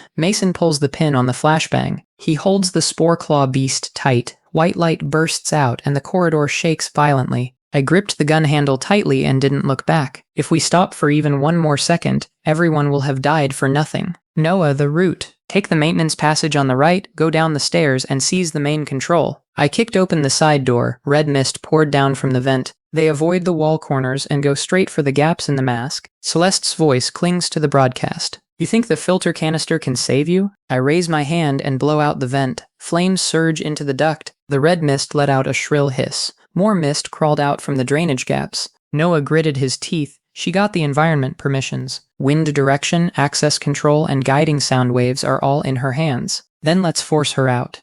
pulls the pin on the flashbang. He holds the spore claw beast tight. White light bursts out and the corridor shakes violently. I gripped the gun handle tightly and didn't look back. If we stop for even one more second, everyone will have died for nothing. Noah, the route. Take the maintenance passage on the right, go down the stairs, and seize the main control. I kicked open the side door. Red mist poured down from the vent. They avoid the wall corners and go straight for the gaps in the mask. Celeste's voice clings to the broadcast. "You think the filter canister can save you?" I raise my hand and blow out the vent. Flames surge into the duct. The red mist let out a shrill hiss. More mist crawled out from the drainage gaps. Noah gritted his teeth. She got the environment permissions. Wind direction, access control, and guiding sound waves are all in her hands. Then let's force her out.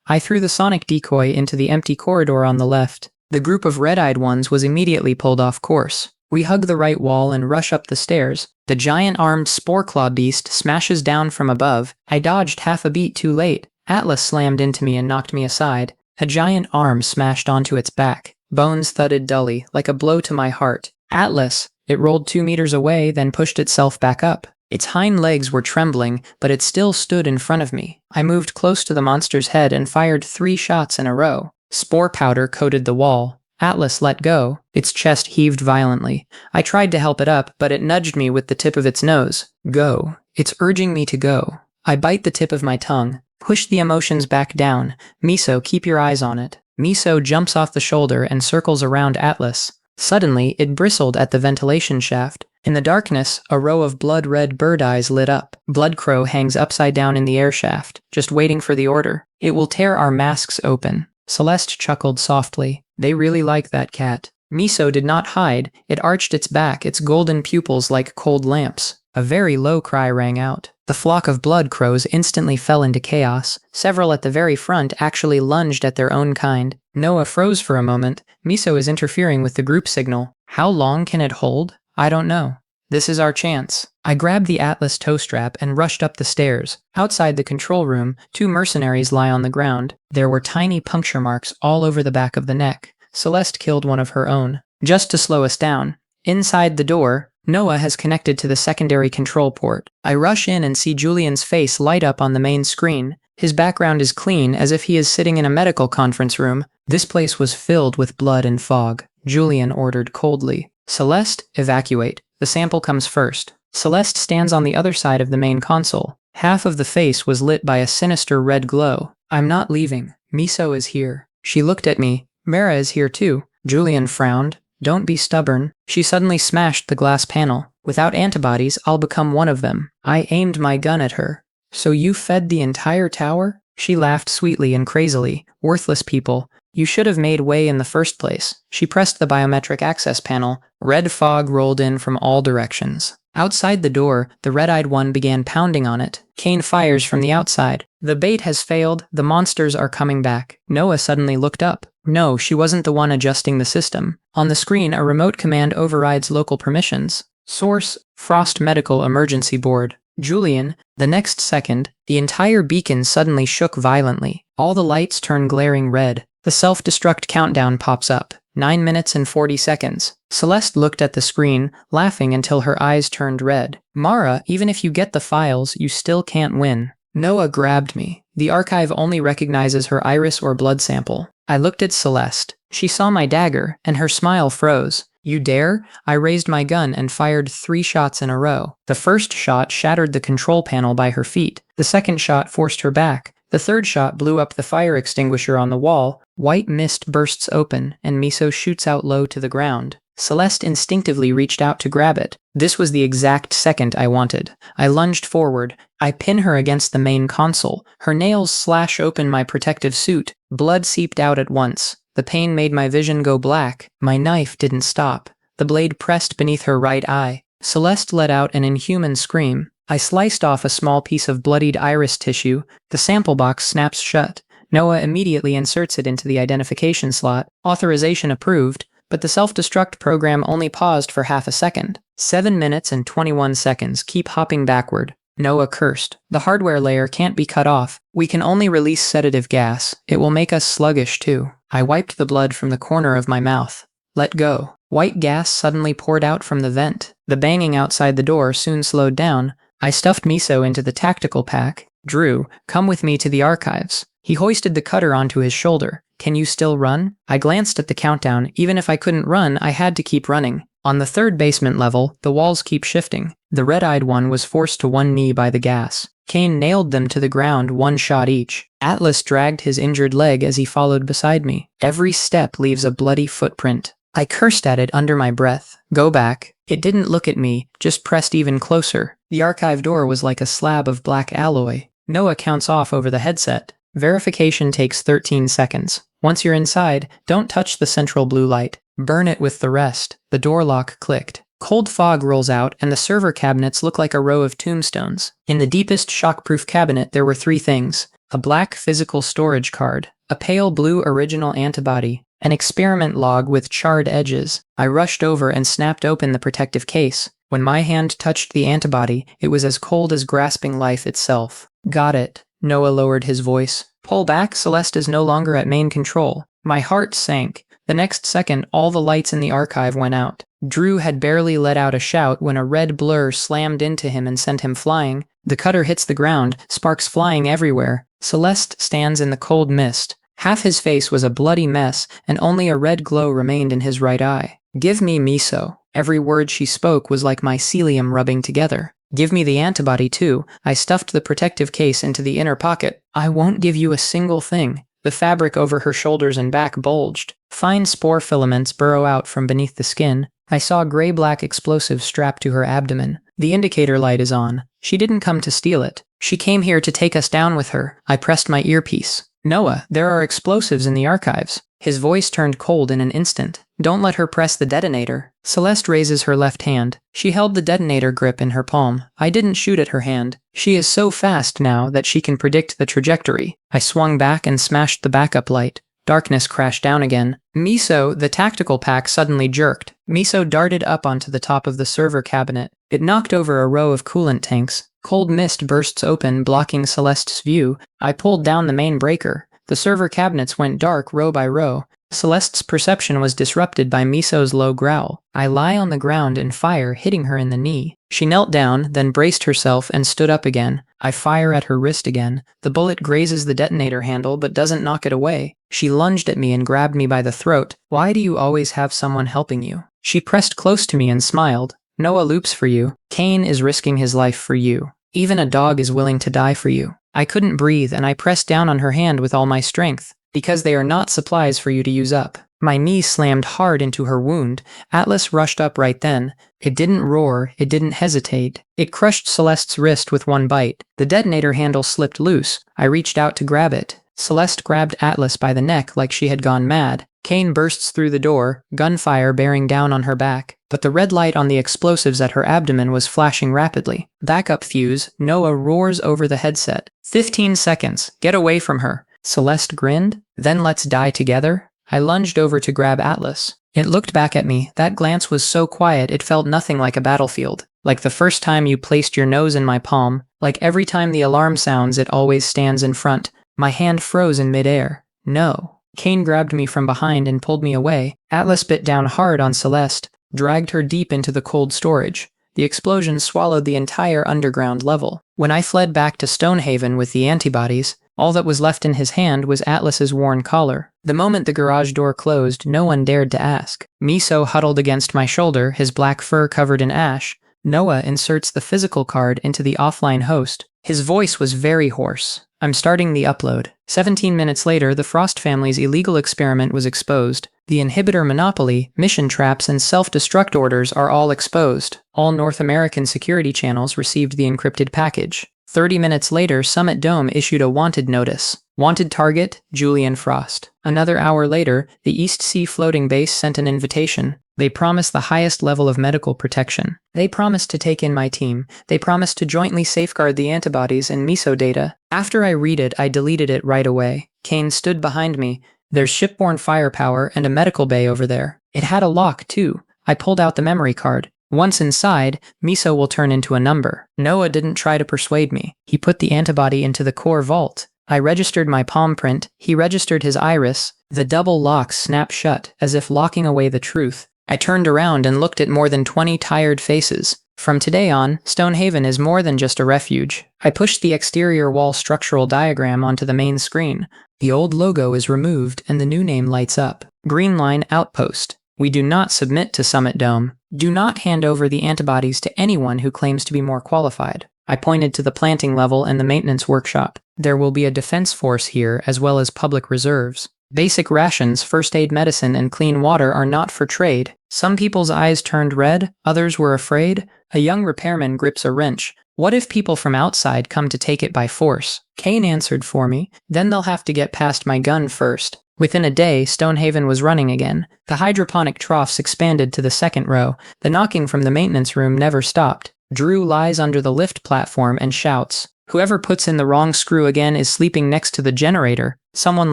I threw the sonic decoy into the empty corridor on the left. The group of red-eyed ones was immediately pulled off course. We hug the right wall and rush up the stairs. The giant-armed spore claw beast smashes down from above. I dodged half a beat too late. Atlas slammed into me and knocked me aside. A giant arm smashed onto its back. Bones thudded dully, like a blow to my heart. Atlas! It rolled 2 meters away, then pushed itself back up. Its hind legs were trembling, but it still stood in front of me. I moved close to the monster's head and fired 3 shots in a row. Spore powder coated the wall. Atlas let go. Its chest heaved violently. I tried to help it up, but it nudged me with the tip of its nose. Go. It's urging me to go. I bite the tip of my tongue. Push the emotions back down. Miso, keep your eyes on it. Miso jumps off the shoulder and circles around Atlas. Suddenly, it bristled at the ventilation shaft. In the darkness, a row of blood-red bird eyes lit up. Bloodcrow hangs upside down in the air shaft, just waiting for the order. It will tear our masks open. Celeste chuckled softly. They really like that cat. Miso did not hide. It arched its back, its golden pupils like cold lamps. A very low cry rang out. The flock of blood crows instantly fell into chaos. Several at the very front actually lunged at their own kind. Noah froze for a moment. Miso is interfering with the group signal. How long can it hold? I don't know. This is our chance. I grabbed the Atlas toe strap and rushed up the stairs. Outside the control room, 2 mercenaries lie on the ground. There were tiny puncture marks all over the back of the neck. Celeste killed one of her own. Just to slow us down. Inside the door, Noah has connected to the secondary control port. I rush in and see Julian's face light up on the main screen. His background is clean, as if he is sitting in a medical conference room. This place was filled with blood and fog. Julian ordered coldly. "Celeste, evacuate. The sample comes first." Celeste stands on the other side of the main console. Half of the face was lit by a sinister red glow. "I'm not leaving. Miso is here." She looked at me. "Mara is here too." Julian frowned. "Don't be stubborn." She suddenly smashed the glass panel. "Without antibodies, I'll become one of them." I aimed my gun at her. "So you fed the entire tower?" She laughed sweetly and crazily. "Worthless people. You should have made way in the first place." She pressed the biometric access panel. Red fog rolled in from all directions. Outside the door, the red-eyed one began pounding on it. Kane fires from the outside. "The bait has failed. The monsters are coming back." Noah suddenly looked up. No, she wasn't the one adjusting the system. On the screen, a remote command overrides local permissions. Source: Frost Medical Emergency Board. Julian. The next second, the entire beacon suddenly shook violently. All the lights turn glaring red. The self-destruct countdown pops up. 9 minutes and 40 seconds. Celeste looked at the screen, laughing until her eyes turned red. "Mara, even if you get the files, you still can't win." Noah grabbed me. The archive only recognizes her iris or blood sample. I looked at Celeste. She saw my dagger, and her smile froze. "You dare?" I raised my gun and fired 3 shots in a row. The first shot shattered the control panel by her feet. The second shot forced her back. The third shot blew up the fire extinguisher on the wall. White mist bursts open, and Miso shoots out low to the ground. Celeste instinctively reached out to grab it. This was the exact second I wanted. I lunged forward. I pin her against the main console. Her nails slash open my protective suit. Blood seeped out at once. The pain made my vision go black. My knife didn't stop. The blade pressed beneath her right eye. Celeste let out an inhuman scream. I sliced off a small piece of bloodied iris tissue. The sample box snaps shut. Noah immediately inserts it into the identification slot. Authorization approved, but the self-destruct program only paused for half a second. 7 minutes and 21 seconds. Keep hopping backward. Noah cursed. The hardware layer can't be cut off. We can only release sedative gas. It will make us sluggish too. I wiped the blood from the corner of my mouth. Let go. White gas suddenly poured out from the vent. The banging outside the door soon slowed down. I stuffed Miso into the tactical pack. Drew, come with me to the archives. He hoisted the cutter onto his shoulder. Can you still run? I glanced at the countdown. Even if I couldn't run, I had to keep running. On the third basement level, the walls keep shifting. The red-eyed one was forced to one knee by the gas. Kane nailed them to the ground, one shot each. Atlas dragged his injured leg as he followed beside me. Every step leaves a bloody footprint. I cursed at it under my breath. Go back. It didn't look at me, just pressed even closer. The archive door was like a slab of black alloy. Noah counts off over the headset. Verification takes 13 seconds. Once you're inside, don't touch the central blue light. Burn it with the rest. The door lock clicked. Cold fog rolls out, and the server cabinets look like a row of tombstones. In the deepest shockproof cabinet, there were 3 things: a black physical storage card, a pale blue original antibody, an experiment log with charred edges. I rushed over and snapped open the protective case. When my hand touched the antibody, it was as cold as grasping life itself. Got it. Noah lowered his voice. Pull back, Celeste is no longer at main control. My heart sank. The next second, all the lights in the archive went out. Drew had barely let out a shout when a red blur slammed into him and sent him flying. The cutter hits the ground, sparks flying everywhere. Celeste stands in the cold mist. Half his face was a bloody mess, and only a red glow remained in his right eye. Give me Miso. Every word she spoke was like mycelium rubbing together. Give me the antibody too. I stuffed the protective case into the inner pocket. I won't give you a single thing. The fabric over her shoulders and back bulged. Fine spore filaments burrow out from beneath the skin. I saw gray-black explosives strapped to her abdomen. The indicator light is on. She didn't come to steal it. She came here to take us down with her. I pressed my earpiece. Noah, there are explosives in the archives. His voice turned cold in an instant. Don't let her press the detonator. Celeste raises her left hand. She held the detonator grip in her palm. I didn't shoot at her hand. She is so fast now that she can predict the trajectory. I swung back and smashed the backup light. Darkness crashed down again. Miso, the tactical pack, suddenly jerked. Miso darted up onto the top of the server cabinet. It knocked over a row of coolant tanks. Cold mist bursts open, blocking Celeste's view. I pulled down the main breaker. The server cabinets went dark row by row. Celeste's perception was disrupted by Miso's low growl. I lie on the ground and fire, hitting her in the knee. She knelt down, then braced herself and stood up again. I fire at her wrist again. The bullet grazes the detonator handle but doesn't knock it away. She lunged at me and grabbed me by the throat. Why do you always have someone helping you? She pressed close to me and smiled. Noah loops for you. Kane is risking his life for you. Even a dog is willing to die for you. I couldn't breathe and I pressed down on her hand with all my strength. Because they are not supplies for you to use up. My knee slammed hard into her wound. Atlas rushed up right then. It didn't roar, it didn't hesitate. It crushed Celeste's wrist with one bite. The detonator handle slipped loose. I reached out to grab it. Celeste grabbed Atlas by the neck like she had gone mad. Kane bursts through the door, gunfire bearing down on her back. But the red light on the explosives at her abdomen was flashing rapidly. Backup fuse. Noah roars over the headset. 15 seconds. Get away from her. Celeste grinned. Then let's die together. I lunged over to grab Atlas. It looked back at me. That glance was so quiet it felt nothing like a battlefield. Like the first time you placed your nose in my palm. Like every time the alarm sounds it always stands in front. My hand froze in midair. No. Kane grabbed me from behind and pulled me away. Atlas bit down hard on Celeste, dragged her deep into the cold storage. The explosion swallowed the entire underground level. When I fled back to Stonehaven with the antibodies, all that was left in his hand was Atlas's worn collar. The moment the garage door closed, no one dared to ask. Miso huddled against my shoulder, his black fur covered in ash. Noah inserts the physical card into the offline host. His voice was very hoarse. I'm starting the upload. 17 minutes later, the Frost family's illegal experiment was exposed. The inhibitor monopoly, mission traps, and self-destruct orders are all exposed. All North American security channels received the encrypted package. 30 minutes later, Summit Dome issued a wanted notice. Wanted target, Julian Frost. Another hour later, the East Sea Floating Base sent an invitation. They promise the highest level of medical protection. They promise to take in my team. They promise to jointly safeguard the antibodies and MISO data. After I read it, I deleted it right away. Kane stood behind me. There's shipborne firepower and a medical bay over there. It had a lock, too. I pulled out the memory card. Once inside, MISO will turn into a number. Noah didn't try to persuade me. He put the antibody into the core vault. I registered my palm print. He registered his iris. The double locks snapped shut, as if locking away the truth. I turned around and looked at more than 20 tired faces. From today on, Stonehaven is more than just a refuge. I pushed the exterior wall structural diagram onto the main screen. The old logo is removed and the new name lights up. Green Line Outpost. We do not submit to Summit Dome. Do not hand over the antibodies to anyone who claims to be more qualified. I pointed to the planting level and the maintenance workshop. There will be a defense force here as well as public reserves. Basic rations, first aid medicine, and clean water are not for trade. Some people's eyes turned red, others were afraid. A young repairman grips a wrench. What if people from outside come to take it by force? Kane answered for me. Then they'll have to get past my gun first. Within a day, Stonehaven was running again. The hydroponic troughs expanded to the second row. The knocking from the maintenance room never stopped. Drew lies under the lift platform and shouts, "Whoever puts in the wrong screw again is sleeping next to the generator." Someone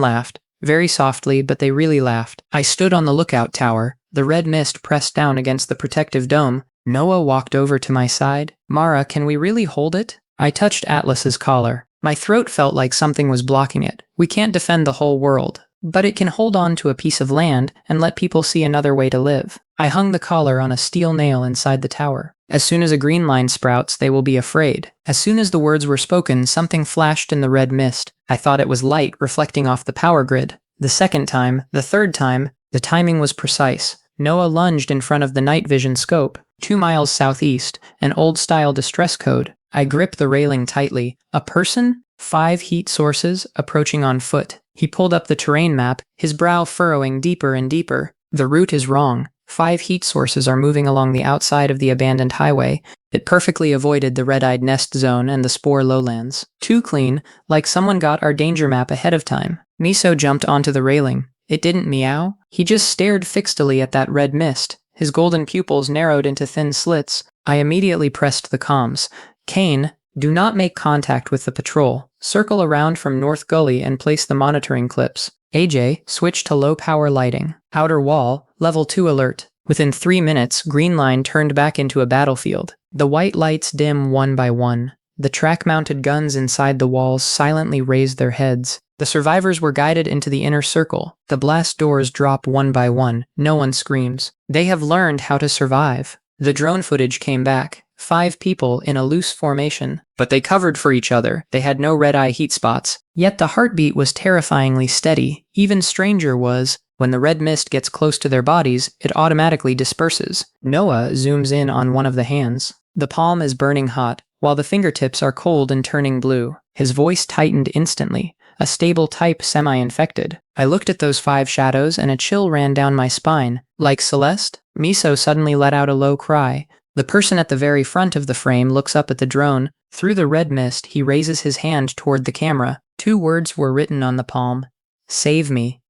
laughed. Very softly, but they really laughed. I stood on the lookout tower. The red mist pressed down against the protective dome. Noah walked over to my side. "Mara, can we really hold it?" I touched Atlas's collar. My throat felt like something was blocking it. We can't defend the whole world, but it can hold on to a piece of land and let people see another way to live. I hung the collar on a steel nail inside the tower. As soon as a green line sprouts, they will be afraid. As soon as the words were spoken, something flashed in the red mist. I thought it was light reflecting off the power grid. The second time, the third time, the timing was precise. Noah lunged in front of the night vision scope. 2 miles southeast, an old-style distress code. I gripped the railing tightly. A person? 5 heat sources, approaching on foot. He pulled up the terrain map, his brow furrowing deeper and deeper. The route is wrong. 5 heat sources are moving along the outside of the abandoned highway. It perfectly avoided the red-eyed nest zone and the spore lowlands. Too clean, like someone got our danger map ahead of time. MISO jumped onto the railing. It didn't meow. He just stared fixedly at that red mist. His golden pupils narrowed into thin slits. I immediately pressed the comms. "Kane, do not make contact with the patrol. Circle around from North Gully and place the monitoring clips. AJ, switch to low-power lighting. Outer wall, level 2 alert." Within 3 minutes, Green Line turned back into a battlefield. The white lights dim one by one. The track-mounted guns inside the walls silently raised their heads. The survivors were guided into the inner circle. The blast doors drop one by one. No one screams. They have learned how to survive. The drone footage came back. 5 people in a loose formation, but they covered for each other. They had no red-eye heat spots. Yet the heartbeat was terrifyingly steady. Even stranger was, when the red mist gets close to their bodies, it automatically disperses. Noah zooms in on one of the hands. The palm is burning hot, while the fingertips are cold and turning blue. His voice tightened instantly. A stable type semi-infected. I looked at those 5 shadows and a chill ran down my spine. Like Celeste? MISO suddenly let out a low cry. The person at the very front of the frame looks up at the drone. Through the red mist, he raises his hand toward the camera. 2 words were written on the palm. "Save me."